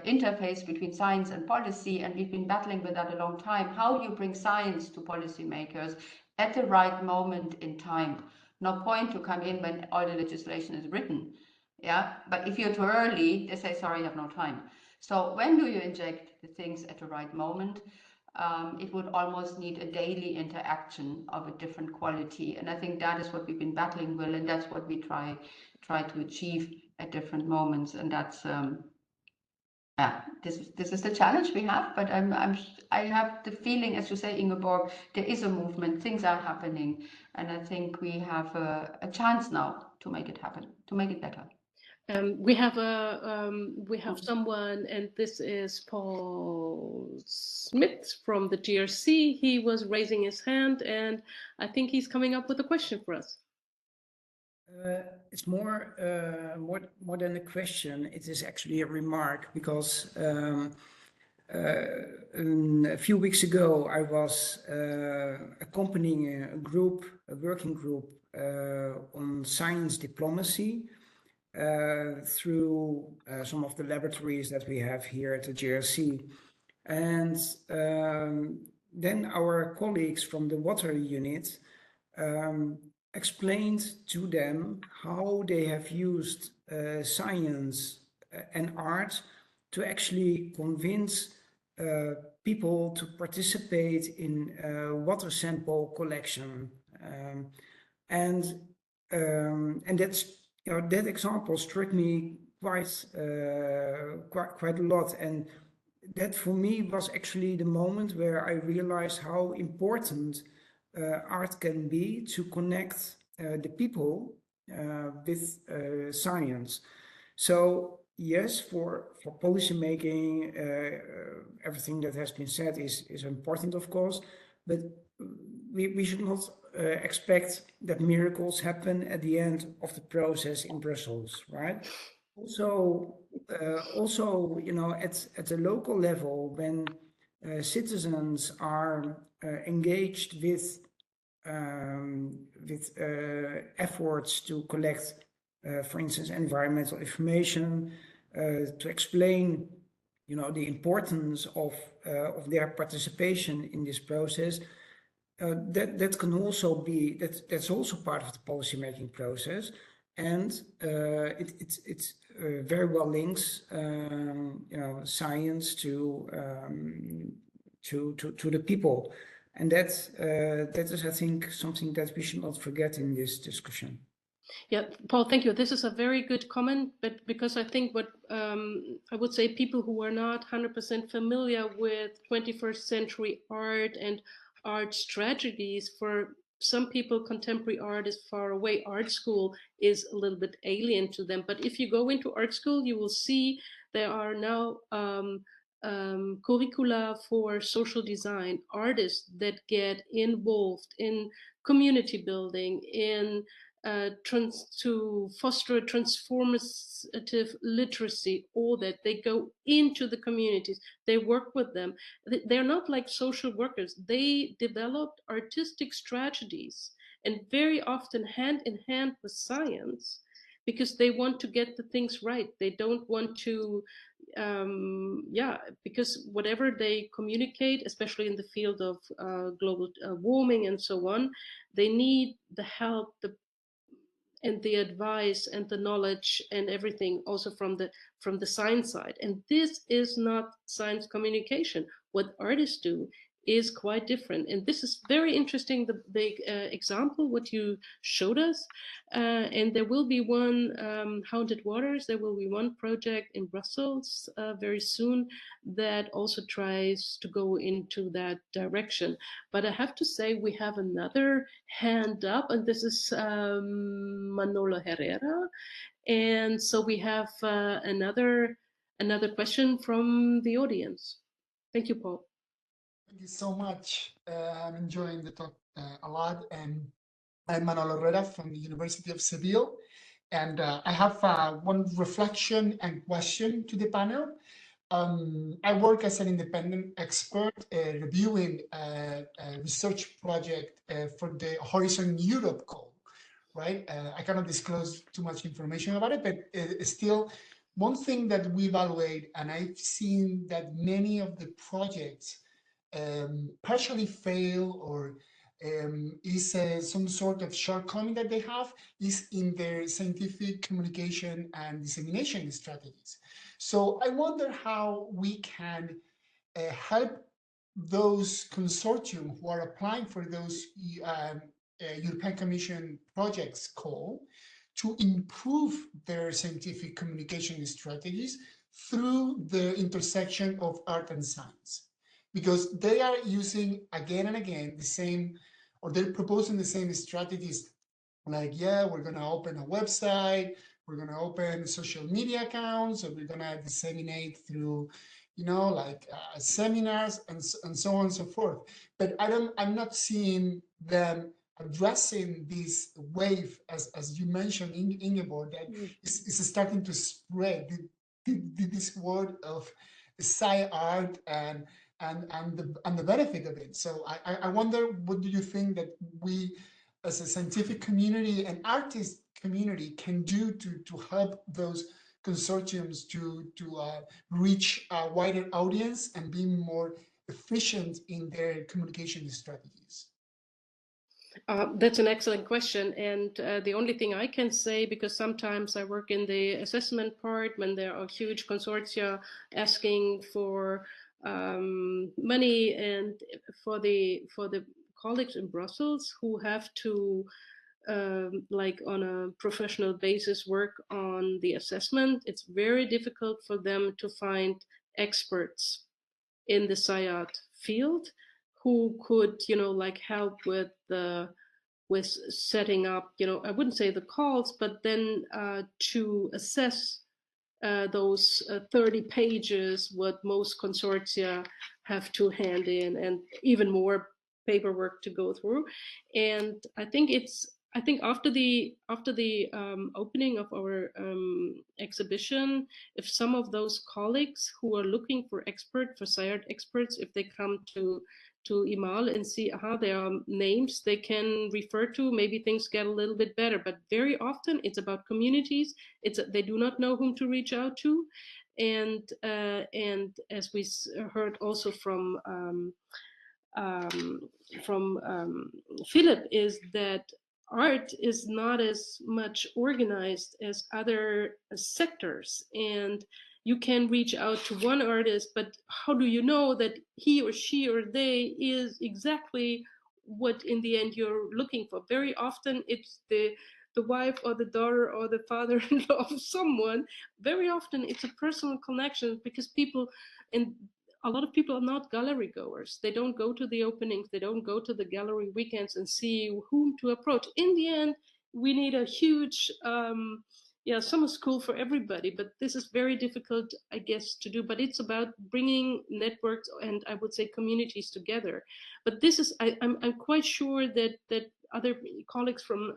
interface between science and policy, and we've been battling with that a long time. How do you bring science to policymakers at the right moment in time? No point to come in when all the legislation is written, but if you're too early, they say, sorry, I have no time. So when do you inject the things at the right moment? It would almost need a daily interaction of a different quality, and I think that is what we've been battling with, and that's what we try to achieve at different moments. And that's this is the challenge we have, but I have the feeling, as you say, Ingeborg, there is a movement, things are happening, and I think we have a chance now to make it happen, to make it better.
We have someone, and this is Paul Smith from the GRC. He was raising his hand, and I think he's coming up with a question for us.
It's more than a question. It is actually a remark, because a few weeks ago I was accompanying a working group on science diplomacy through some of the laboratories that we have here at the GRC, and then our colleagues from the water unit explained to them how they have used science and art to actually convince people to participate in water sample collection, and that's that example struck me quite a lot, and that for me was actually the moment where I realized how important art can be to connect the people with science. So yes, for policy making, everything that has been said is important, of course, but we should not expect that miracles happen at the end of the process in Brussels, right? Also, at the local level, when citizens are engaged with efforts to collect, for instance, environmental information, to explain, the importance of their participation in this process. That can also be that's also part of the policymaking process, and it's very well links science to the people, and that is, I think, something that we should not forget in this discussion.
Yeah, Paul, thank you. This is a very good comment, but because I think what I would say, people who are not 100% familiar with 21st century art and art strategies, for some people contemporary art is far away. Art school is a little bit alien to them, but if you go into art school, you will see there are now curricula for social design, artists that get involved in community building, in to foster transformative literacy, all that. They go into the communities, they work with them. They're not like social workers. They developed artistic strategies, and very often hand in hand with science, because they want to get the things right. They don't want to yeah, because whatever they communicate, especially in the field of global warming and so on, they need the help, and the advice and the knowledge and everything also from the science side. And this is not science communication. What artists do is quite different. And this is very interesting, the example what you showed us. And there will be one Haunted Waters, there will be one project in Brussels very soon that also tries to go into that direction. But I have to say we have another hand up, and this is Manolo Herrera. And so we have another question from the audience. Thank you, Paul.
Thank you so much. I'm enjoying the talk a lot. And I'm Manolo Herrera from the University of Seville. And I have one reflection and question to the panel. I work as an independent expert reviewing a research project for the Horizon Europe call, right? I cannot disclose too much information about it, but still, one thing that we evaluate, and I've seen that many of the projects partially fail or is some sort of shortcoming that they have is in their scientific communication and dissemination strategies. So I wonder how we can help those consortium who are applying for those European Commission projects call to improve their scientific communication strategies through the intersection of art and science. Because they are using again and again the same, or they're proposing the same strategies, like, yeah, we're going to open a website, we're going to open social media accounts, or we're going to disseminate through, you know, like seminars and so on and so forth. But I'm not seeing them addressing this wave, as you mentioned, Ingeborg, that is starting to spread this word of sci art and the benefit of it. So I wonder, what do you think that we as a scientific community and artist community can do to help those consortiums to reach a wider audience and be more efficient in their communication strategies?
That's an excellent question. And the only thing I can say, because sometimes I work in the assessment part when there are huge consortia asking for money, and for the colleagues in Brussels who have to like on a professional basis work on the assessment, it's very difficult for them to find experts in the SciArt field who could, you know, like help with setting up, you know, I wouldn't say the calls, but then to assess those 30 pages, what most consortia have to hand in, and even more paperwork to go through. And I think after the opening of our exhibition, if some of those colleagues who are looking for SciArt experts, if they come to IMAL and see, there are names they can refer to, maybe things get a little bit better. But very often it's about communities. They do not know whom to reach out to. And as we heard also from Philip, is that art is not as much organized as other sectors. And you can reach out to one artist, but how do you know that he or she or they is exactly what in the end you're looking for? Very often it's the wife or the daughter or the father-in-law of someone. Very often it's a personal connection, because people, and a lot of people are not gallery goers. They don't go to the openings, they don't go to the gallery weekends and see whom to approach. In the end, we need a huge summer school for everybody, but this is very difficult, I guess, to do. But it's about bringing networks and I would say communities together. But this is, I'm quite sure that other colleagues from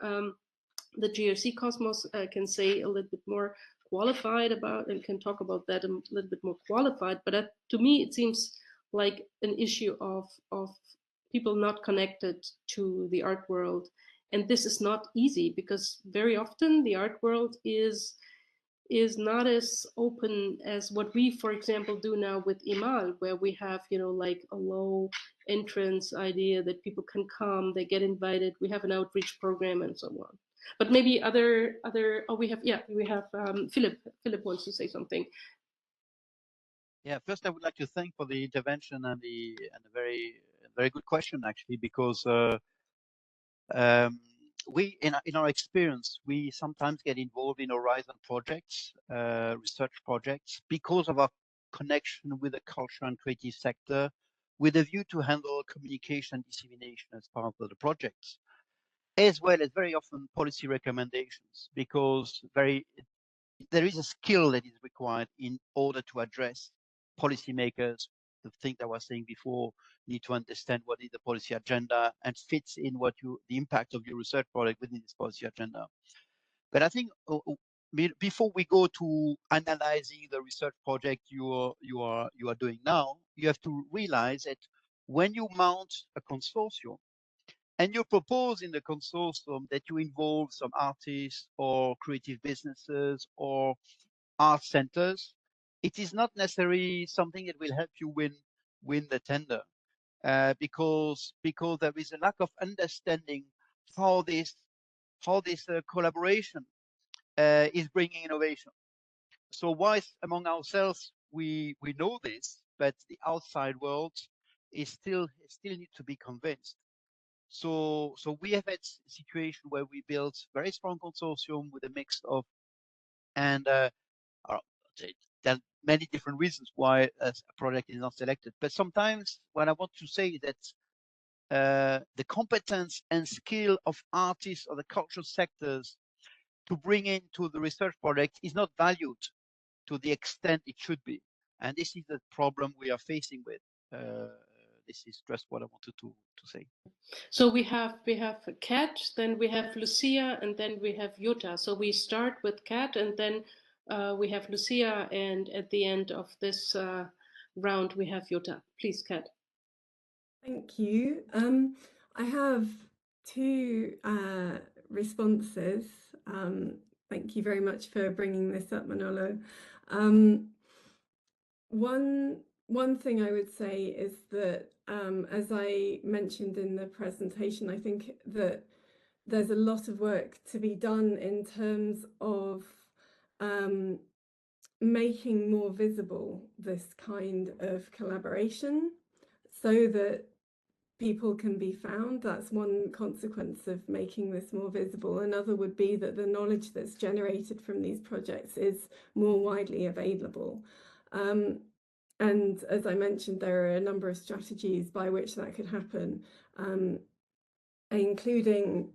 the GRC Cosmos can say a little bit more qualified about, and can talk about that a little bit more qualified. But to me, it seems like an issue of people not connected to the art world. And this is not easy, because very often the art world is is not as open as what we, for example, do now with Imal, where we have, you know, like a low entrance idea that people can come, they get invited, we have an outreach program and so on. But maybe oh, we have Philip. Philip wants to say something.
Yeah, first I would like to thank for the intervention and a very good question, actually, because we in our experience, we sometimes get involved in horizon projects, research projects, because of our connection with the culture and creative sector, with a view to handle communication and dissemination as part of the projects, as well as very often policy recommendations, because there is a skill that is required in order to address policymakers. The thing that I was saying before, need to understand what is the policy agenda and fits in what the impact of your research project within this policy agenda. But I think before we go to analyzing the research project you are doing now, you have to realize that when you mount a consortium and you propose in the consortium that you involve some artists or creative businesses or art centers, it is not necessarily something that will help you win the tender, because there is a lack of understanding how this collaboration is bringing innovation. So whilst among ourselves we know this, but the outside world is still need to be convinced. So we have had a situation where we built very strong consortium with a mix of, and there are many different reasons why a project is not selected. But sometimes what I want to say is that the competence and skill of artists or the cultural sectors to bring into the research project is not valued to the extent it should be. And this is the problem we are facing with. This is just what I wanted to say.
So we have Kat, then we have Lucia, and then we have Jutta. So we start with Kat, and then we have Lucia, and at the end of this round we have Jutta. Please, Kat.
Thank you. I have two responses. Thank you very much for bringing this up, Manolo. One thing I would say is that, as I mentioned in the presentation, I think that there's a lot of work to be done in terms of making more visible this kind of collaboration so that people can be found. That's one consequence of making this more visible. Another would be that the knowledge that's generated from these projects is more widely available. And as I mentioned, there are a number of strategies by which that could happen, including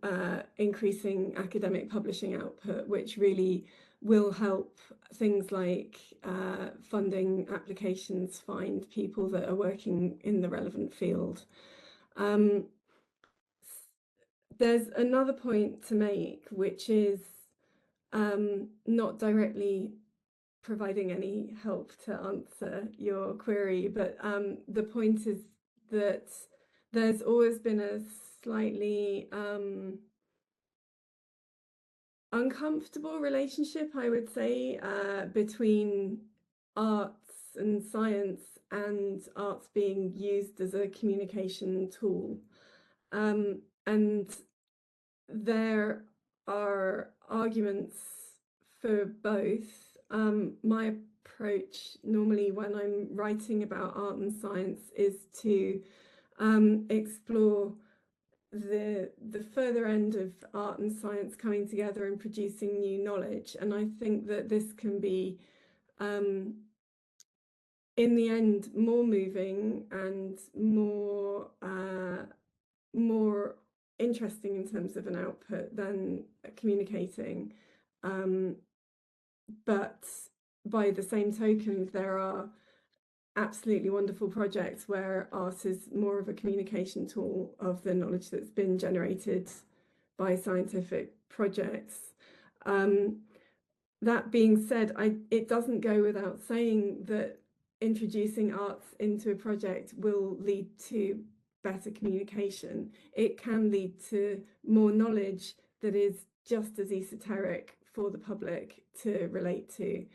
increasing academic publishing output, which really will help things like funding applications find people that are working in the relevant field. There's another point to make, which is not directly providing any help to answer your query, but the point is that there's always been a slightly uncomfortable relationship, I would say, between arts and science and arts being used as a communication tool. And there are arguments for both. My approach normally when I'm writing about art and science is to explore the further end of art and science coming together and producing new knowledge. And I think that this can be, in the end, more moving and more interesting in terms of an output than communicating. But by the same token, there are absolutely wonderful projects where art is more of a communication tool of the knowledge that's been generated by scientific projects. That being said, it doesn't go without saying that introducing arts into a project will lead to better communication. It can lead to more knowledge that is just as esoteric for the public to relate to.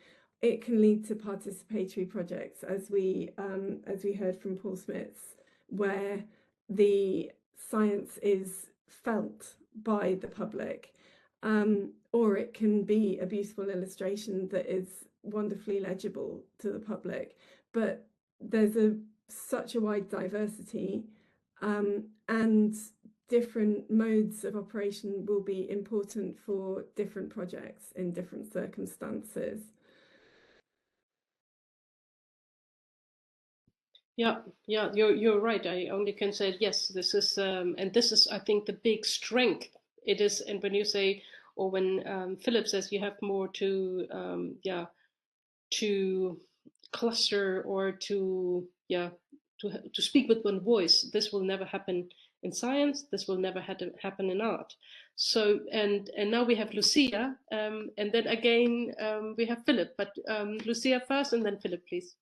It can lead to participatory projects, as we heard from Paul Smits, where the science is felt by the public, or it can be a beautiful illustration that is wonderfully legible to the public. But there's such a wide diversity, and different modes of operation will be important for different projects in different circumstances.
Yeah, you're right. I only can say yes. This is and this is, I think, the big strength. It is, and when you say, or when Philip says, you have more to to cluster or to speak with one voice. This will never happen in science. This will never happen in art. So and now we have Lucia, and then again we have Philip. But Lucia first, and then Philip, please.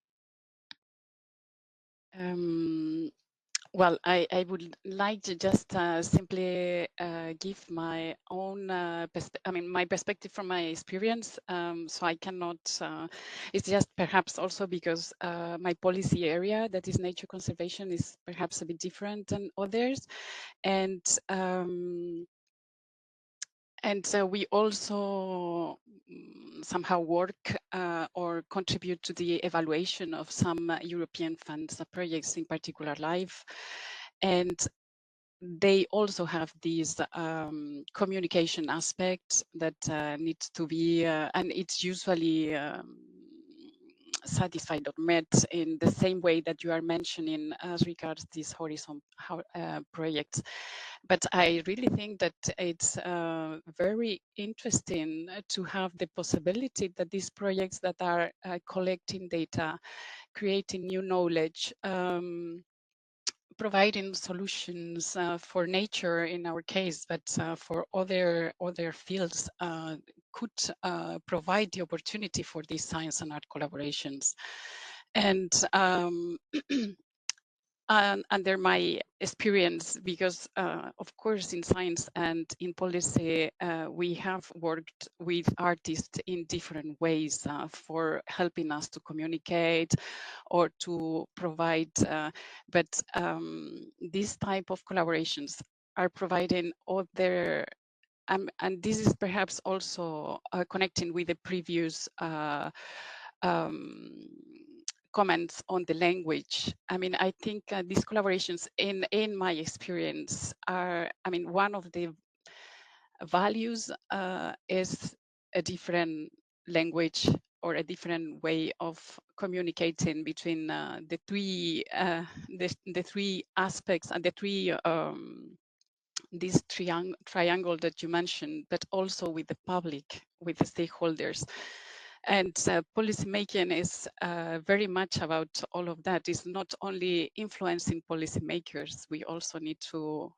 Well, I would like to just simply give my own, my perspective from my experience. So I cannot, it's just perhaps also because my policy area, that is nature conservation, is perhaps a bit different than others. And so we also somehow work or contribute to the evaluation of some European funds projects, in particular LIFE. And they also have these communication aspects that needs to be, and it's usually satisfied or met in the same way that you are mentioning as regards these horizon projects. But I really think that it's very interesting to have the possibility that these projects that are collecting data, creating new knowledge, providing solutions for nature in our case, but for other fields, could provide the opportunity for these science and art collaborations. And under my experience, because of course in science and in policy, we have worked with artists in different ways for helping us to communicate or to provide, but these type of collaborations are providing other, and this is perhaps also connecting with the previous comments on the language. I mean, I think these collaborations, in my experience, are, I mean, one of the values is a different language or a different way of communicating between the three aspects and the three this triangle that you mentioned, but also with the public, with the stakeholders. And policy making is very much about all of that. It's not only influencing policymakers, we also need to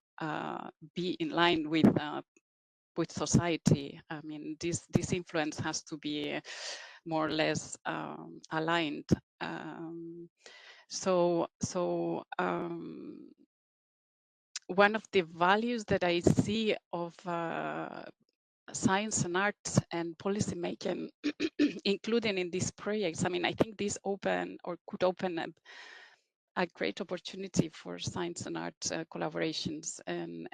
be in line with society. I mean, this influence has to be more or less aligned. One of the values that I see of science and art and policy making, including in these projects, I mean, I think this open or could open a great opportunity for science and art collaborations and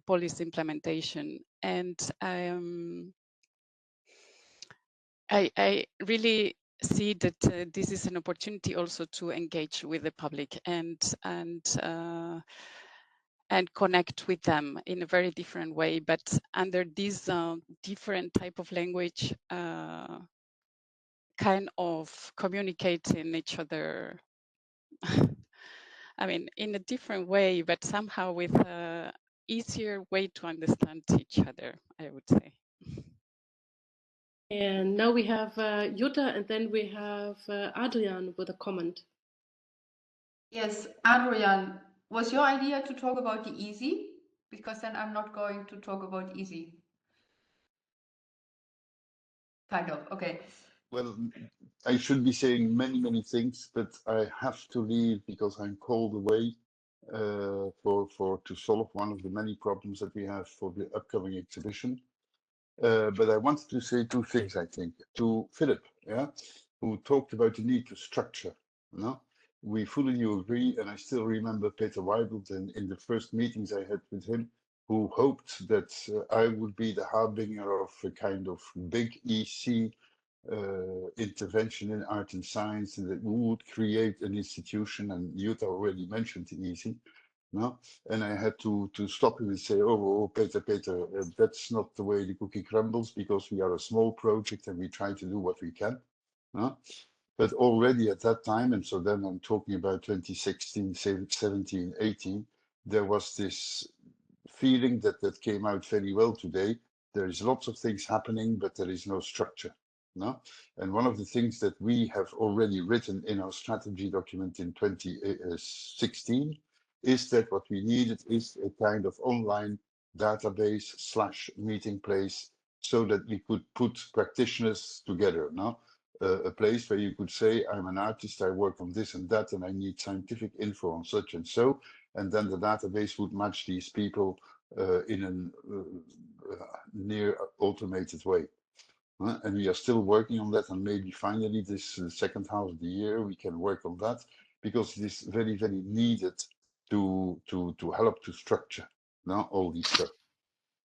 policy implementation. And I really see that this is an opportunity also to engage with the public and connect with them in a very different way, but under this different type of language, kind of communicating each other. I mean, in a different way, but somehow with a easier way to understand each other, I would say.
And now we have Jutta, and then we have Adrian with a comment.
Yes, Adrian, was your idea to talk about the easy? Because then I'm not going to talk about easy. Kind of, okay.
Well, I should be saying many things, but I have to leave because I'm called away to solve one of the many problems that we have for the upcoming exhibition. But I wanted to say two things, I think, to Philip, yeah, who talked about the need to structure. No, we fully agree, and I still remember Peter Weibelt in the first meetings I had with him, who hoped that I would be the harbinger of a kind of big EC intervention in art and science, and that we would create an institution. And Jutta already mentioned the EC. No, and I had to stop him and say, oh, Peter, that's not the way the cookie crumbles, because we are a small project and we try to do what we can. No? But already at that time, and so then I'm talking about 2016, 17, 18, there was this feeling that came out very well today. There is lots of things happening, but there is no structure. No? And one of the things that we have already written in our strategy document in 2016 is that what we needed is a kind of online database / meeting place, so that we could put practitioners together. No? A place where you could say, I'm an artist, I work on this and that, and I need scientific info on such and so. And then the database would match these people in a near automated way. And we are still working on that, and maybe finally this second half of the year we can work on that, because it is very, very needed to help to structure all these stuff.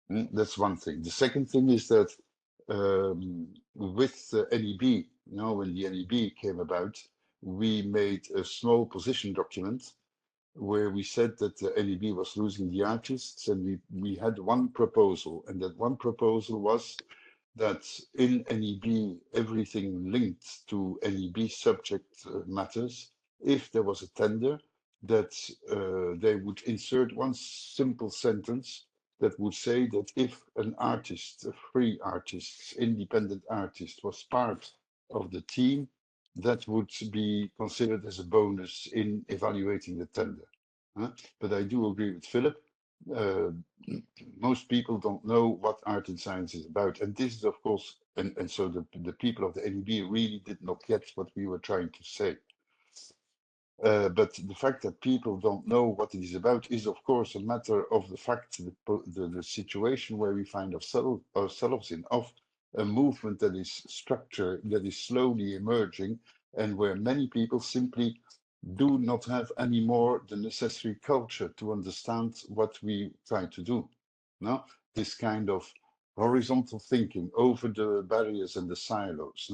That's one thing. The second thing is that with the NEB, when the NEB came about, we made a small position document where we said that the NEB was losing the artists, and we had one proposal, and that one proposal was that in NEB, everything linked to NEB subject matters, if there was a tender, that they would insert one simple sentence that would say that if an artist, a free artist, independent artist, was part of the team, that would be considered as a bonus in evaluating the tender. But I do agree with Philip. Most people don't know what art and science is about. And this is, of course, and so the people of the NEB really did not get what we were trying to say. But the fact that people don't know what it is about is, of course, a matter of the fact, the situation where we find ourselves in, of a movement that is structured, that is slowly emerging, and where many people simply do not have anymore the necessary culture to understand what we try to do. No, this kind of horizontal thinking over the barriers and the silos,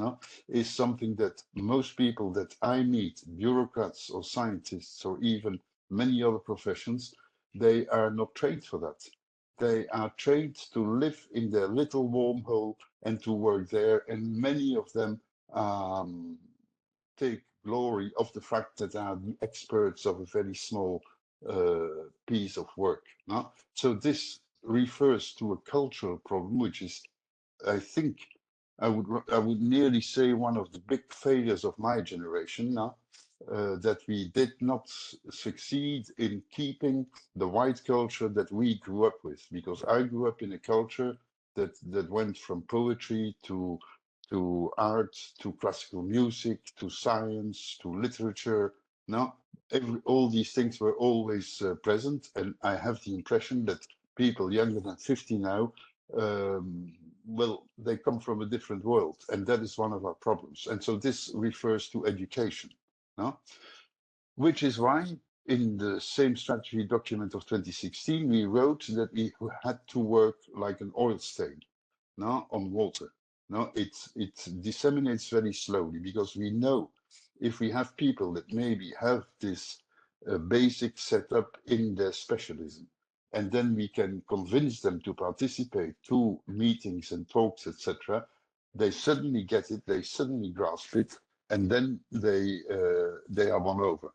is something that most people that I meet, bureaucrats or scientists or even many other professions, they are not trained for that. They are trained to live in their little wormhole and to work there, and many of them take glory of the fact that they are the experts of a very small piece of work. So this refers to a cultural problem, which is, I think, I would nearly say one of the big failures of my generation that we did not succeed in keeping the white culture that we grew up with, because I grew up in a culture that went from poetry to art, to classical music, to science, to literature. All these things were always present, and I have the impression that people younger than 50 now, well, they come from a different world, and that is one of our problems. And so this refers to education, which is why in the same strategy document of 2016, we wrote that we had to work like an oil stain on water. It disseminates very slowly, because we know if we have people that maybe have this basic setup in their specialism, and then we can convince them to participate to meetings and talks, etc., they suddenly get it, they suddenly grasp it, and then they are won over.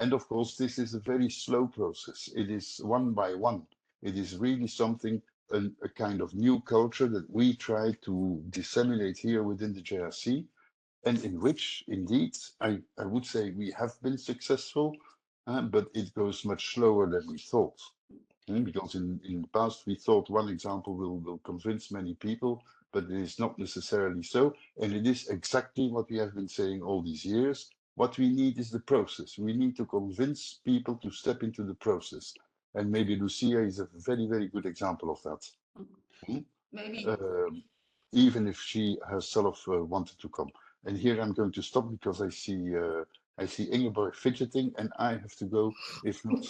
And of course, this is a very slow process. It is one by one. It is really something, a kind of new culture that we try to disseminate here within the JRC, and in which, indeed, I would say we have been successful, but it goes much slower than we thought. Because in the past, we thought one example will convince many people, but it is not necessarily so. And it is exactly what we have been saying all these years. What we need is the process. We need to convince people to step into the process. And maybe Lucia is a very, very good example of that.
Maybe.
even if she herself wanted to come. And here I'm going to stop because I see Ingeborg fidgeting, and I have to go. If not,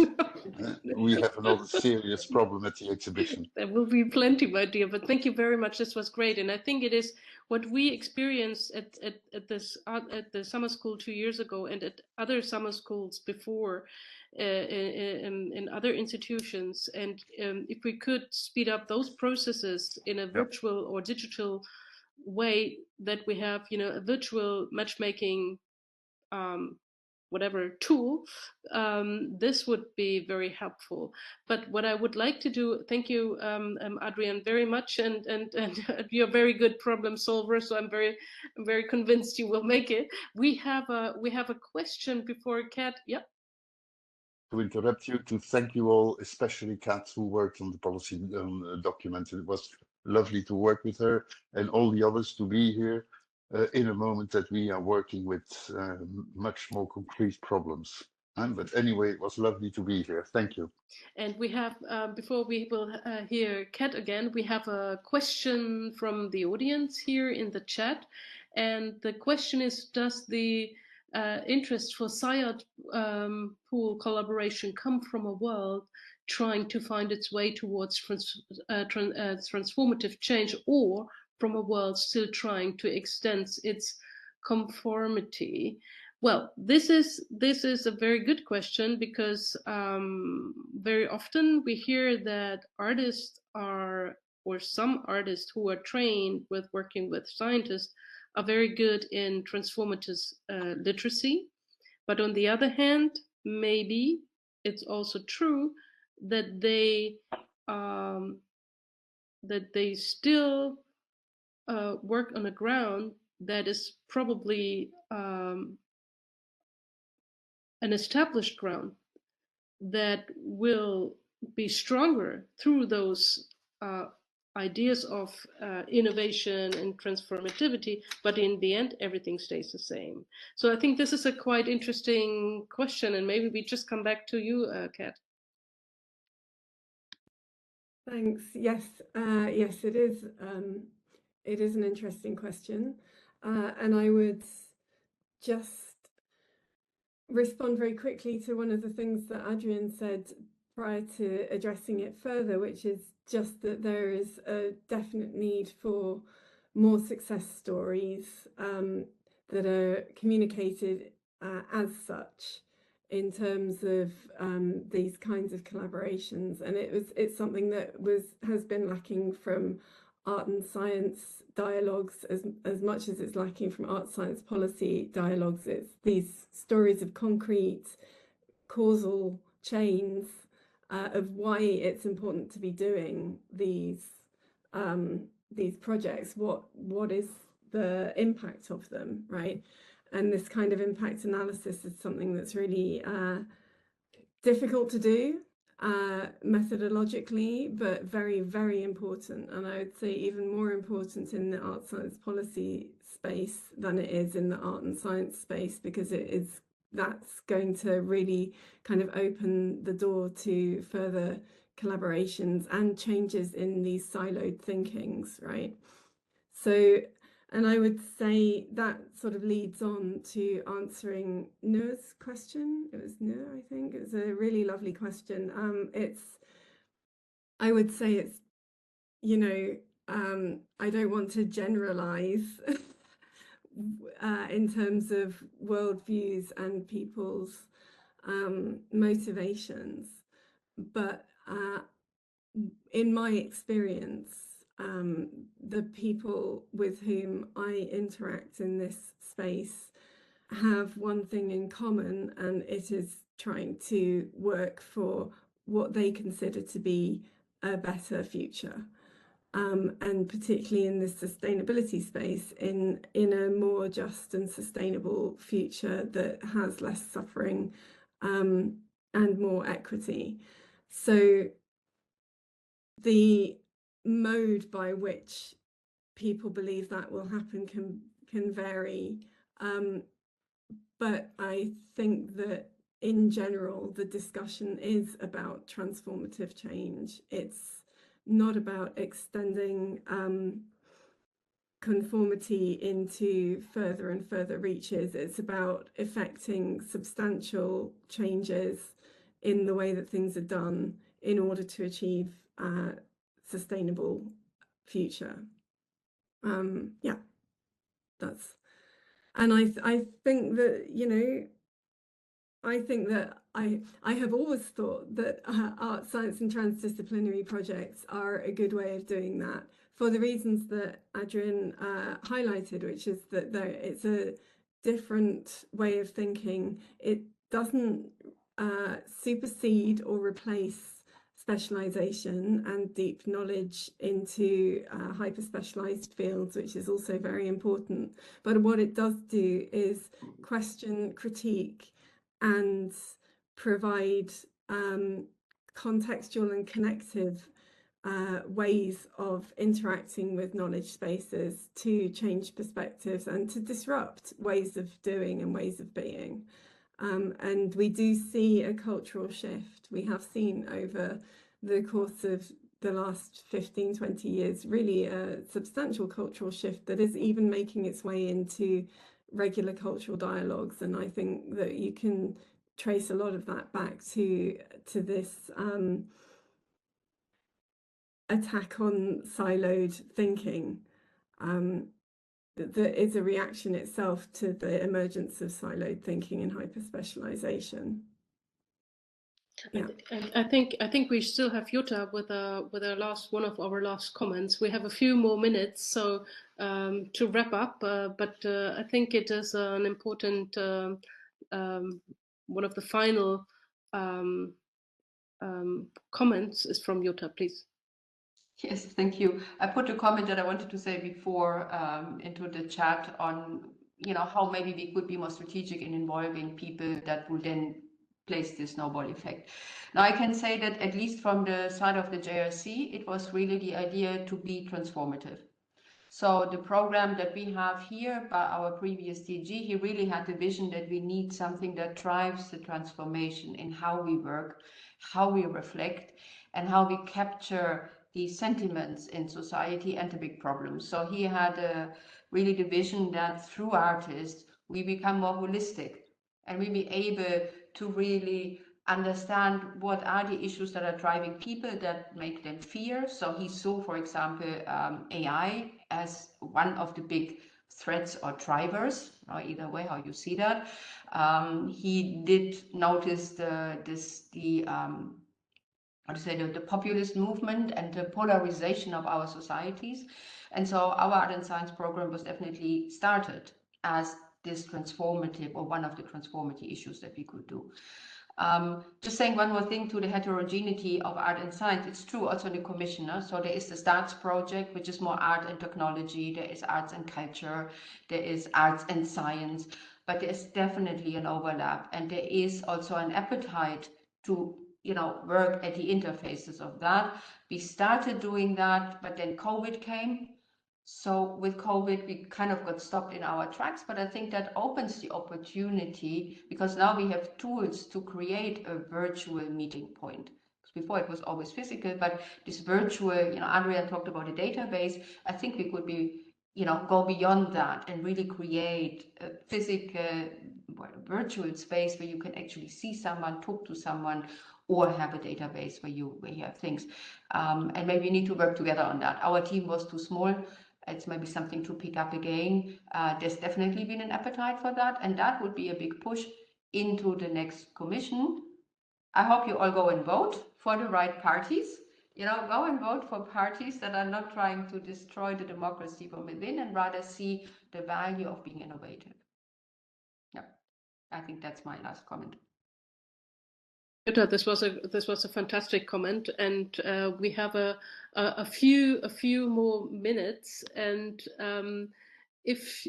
we have another serious problem at the exhibition.
There will be plenty, my dear, but thank you very much. This was great. And I think it is what we experienced at the summer school 2 years ago and at other summer schools before in other institutions. And if we could speed up those processes in a virtual or digital way, that we have, a virtual matchmaking whatever tool, this would be very helpful. But what I would like to do, thank you, Adrian, very much, and you're a very good problem solver, so I'm very convinced you will make it. We have a question before Kat. Yep.
To interrupt you, to thank you all, especially Kat, who worked on the policy document. It was lovely to work with her, and all the others to be here in a moment that we are working with much more concrete problems. But anyway, it was lovely to be here. Thank you.
And we have, before we will hear Kat again, we have a question from the audience here in the chat. And the question is, does the interest for SciArt pool collaboration come from a world trying to find its way towards transformative change, or from a world still trying to extend its conformity? Well, this is a very good question, because very often we hear that artists are, or some artists who are trained with working with scientists, are very good in transformative literacy. But on the other hand, maybe it's also true that they still work on a ground that is probably an established ground that will be stronger through those ideas of innovation and transformativity, but in the end, everything stays the same. So I think this is a quite interesting question, and maybe we just come back to you, Kat.
Thanks. Yes, yes, it is. It is an interesting question, and I would just respond very quickly to one of the things that Adrian said prior to addressing it further, which is just that there is a definite need for more success stories that are communicated as such in terms of these kinds of collaborations. And it's something that has been lacking from art and science dialogues as much as it's lacking from art science policy dialogues. It's these stories of concrete causal chains of why it's important to be doing these projects. What is the impact of them, right? And this kind of impact analysis is something that's really difficult to do methodologically, but very, very important. And I would say even more important in the art science policy space than it is in the art and science space, because that's going to really kind of open the door to further collaborations and changes in these siloed thinkings, right? So, and I would say that sort of leads on to answering Nu's question. It was Nu, I think. It was a really lovely question. I would say it's, I don't want to generalize in terms of worldviews and people's motivations, but in my experience, the people with whom I interact in this space have one thing in common, and it is trying to work for what they consider to be a better future. And particularly in this sustainability space, in a more just and sustainable future that has less suffering and more equity. So the mode by which people believe that will happen can vary, but I think that in general the discussion is about transformative change. It's not about extending conformity into further and further reaches. It's about effecting substantial changes in the way that things are done in order to achieve a sustainable future. Yeah, that's, and I think that, you know, I think that I have always thought that art, science and transdisciplinary projects are a good way of doing that, for the reasons that Adrian highlighted, which is that it's a different way of thinking. It doesn't supersede or replace specialization and deep knowledge into hyper-specialized fields, which is also very important. But what it does do is question, critique, and provide contextual and connective ways of interacting with knowledge spaces to change perspectives and to disrupt ways of doing and ways of being. And we do see a cultural shift. We have seen over the course of the last 15, 20 years, really a substantial cultural shift that is even making its way into regular cultural dialogues. And I think that you can trace a lot of that back to this attack on siloed thinking. That is a reaction itself to the emergence of siloed thinking and hyper-specialization. Yeah.
I think we still have Jutta with our last one of our last comments. We have a few more minutes, so to wrap up. But I think it is an important one of the final comments is from Jutta, please.
Yes, thank you. I put a comment that I wanted to say before into the chat on, you know, how maybe we could be more strategic in involving people that would then place this snowball effect. Now I can say that at least from the side of the JRC, it was really the idea to be transformative. So the program that we have here by our previous DG, he really had the vision that we need something that drives the transformation in how we work, how we reflect, and how we capture these sentiments in society and the big problems. So he had really the vision that through artists, we become more holistic and we be able to really understand what are the issues that are driving people that make them fear. So he saw, for example, AI as one of the big threats or drivers, or either way how you see that. He did notice the populist movement and the polarization of our societies. And so our art and science program was definitely started as this transformative, or one of the transformative issues that we could do. Just saying one more thing to the heterogeneity of art and science. It's true also in the commission. So there is the STARTS project, which is more art and technology. There is arts and culture. There is arts and science. But there's definitely an overlap. And there is also an appetite to, you know, work at the interfaces of that. We started doing that, but then COVID came. So with COVID, we kind of got stopped in our tracks, but I think that opens the opportunity, because now we have tools to create a virtual meeting point. Before it was always physical, but this virtual, you know, Adrian talked about a database. I think we could be, you know, go beyond that and really create a physical, virtual space where you can actually see someone, talk to someone, or have a database where you have things. And maybe we need to work together on that. Our team was too small. It's maybe something to pick up again. There's definitely been an appetite for that, and that would be a big push into the next commission. I hope you all go and vote for the right parties. You know, go and vote for parties that are not trying to destroy the democracy from within, and rather see the value of being innovative. Yeah, I think that's my last comment.
This was a fantastic comment, and we have a few more minutes, and if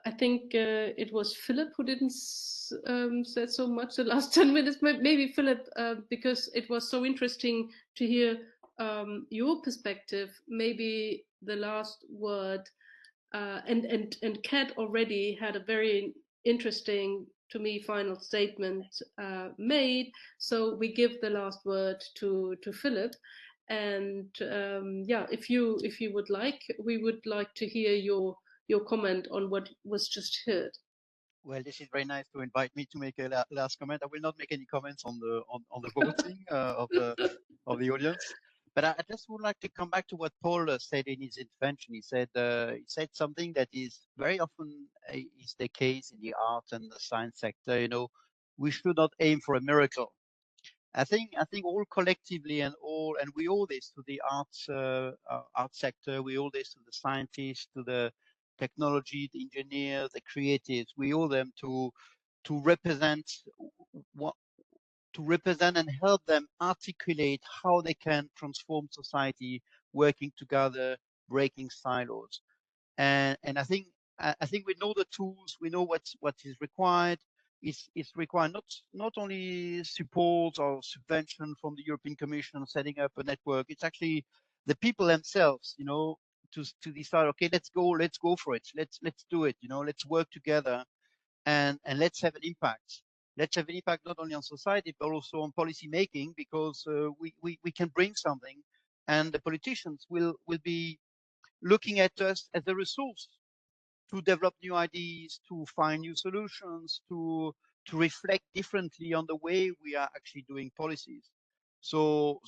I think it was Philip who didn't said so much the last 10 minutes. Maybe Philip, because it was so interesting to hear your perspective. Maybe the last word, and Kat already had a very interesting to me, final statement made. So we give the last word to Philip. And yeah, if you would like, we would like to hear your comment on what was just heard.
Well, this is very nice to invite me to make a last comment. I will not make any comments on the voting of the audience, but I just would like to come back to what Paul said in his intervention. He said something that is very often is the case in the art and the science sector. You know, we should not aim for a miracle. I think all collectively and we owe this to the art sector. We owe this to the scientists, to the technology, the engineers, the creatives. We owe them to represent and help them articulate how they can transform society, working together, breaking silos. And I think we know the tools. We know what is required. It's required not only support or subvention from the European Commission setting up a network. It's actually the people themselves, you know, to decide. Okay, let's go for it. Let's do it. You know, let's work together, and let's have an impact. Let's have an impact not only on society but also on policy making, because we can bring something, and the politicians will be looking at us as a resource to develop new ideas, to find new solutions, to reflect differently on the way we are actually doing policies. So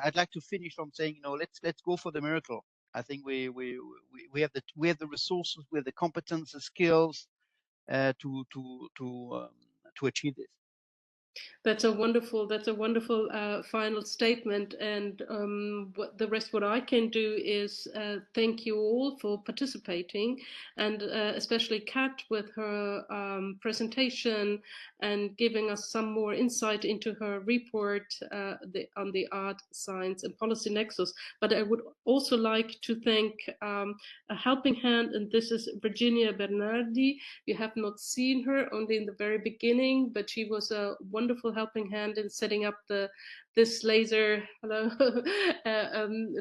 I'd like to finish on saying, you know, let's go for the miracle. I think we have the resources, we have the competence, the skills to achieve this.
That's a wonderful final statement. And what I can do is thank you all for participating, and especially Kat with her presentation and giving us some more insight into her report on the Art, Science and Policy Nexus. But I would also like to thank a helping hand, and this is Virginia Bernardi. You have not seen her, only in the very beginning, but she was a wonderful helping hand in setting up this laser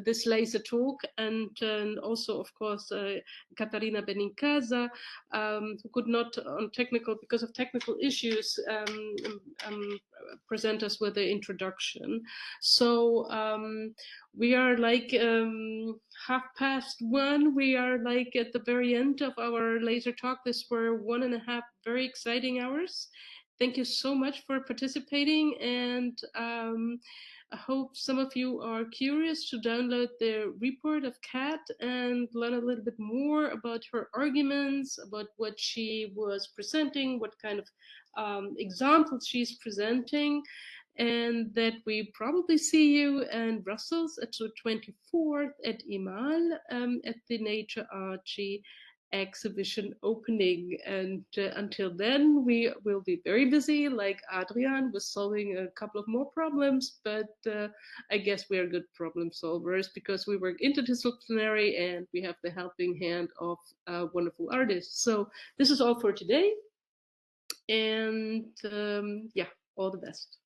this laser talk, and also of course Catarina Benincasa, who could not because of technical issues present us with the introduction. So we are like 1:30. We are like at the very end of our laser talk. This were 1.5 very exciting hours. Thank you so much for participating, and I hope some of you are curious to download the report of Kat and learn a little bit more about her arguments, about what she was presenting, what kind of examples she's presenting, and that we probably see you in Brussels at the 24th at IMAL at the Nature Archie exhibition opening. And until then, we will be very busy, like Adrian was solving a couple of more problems, but I guess we are good problem solvers because we work interdisciplinary and we have the helping hand of wonderful artists. So this is all for today, and yeah, all the best.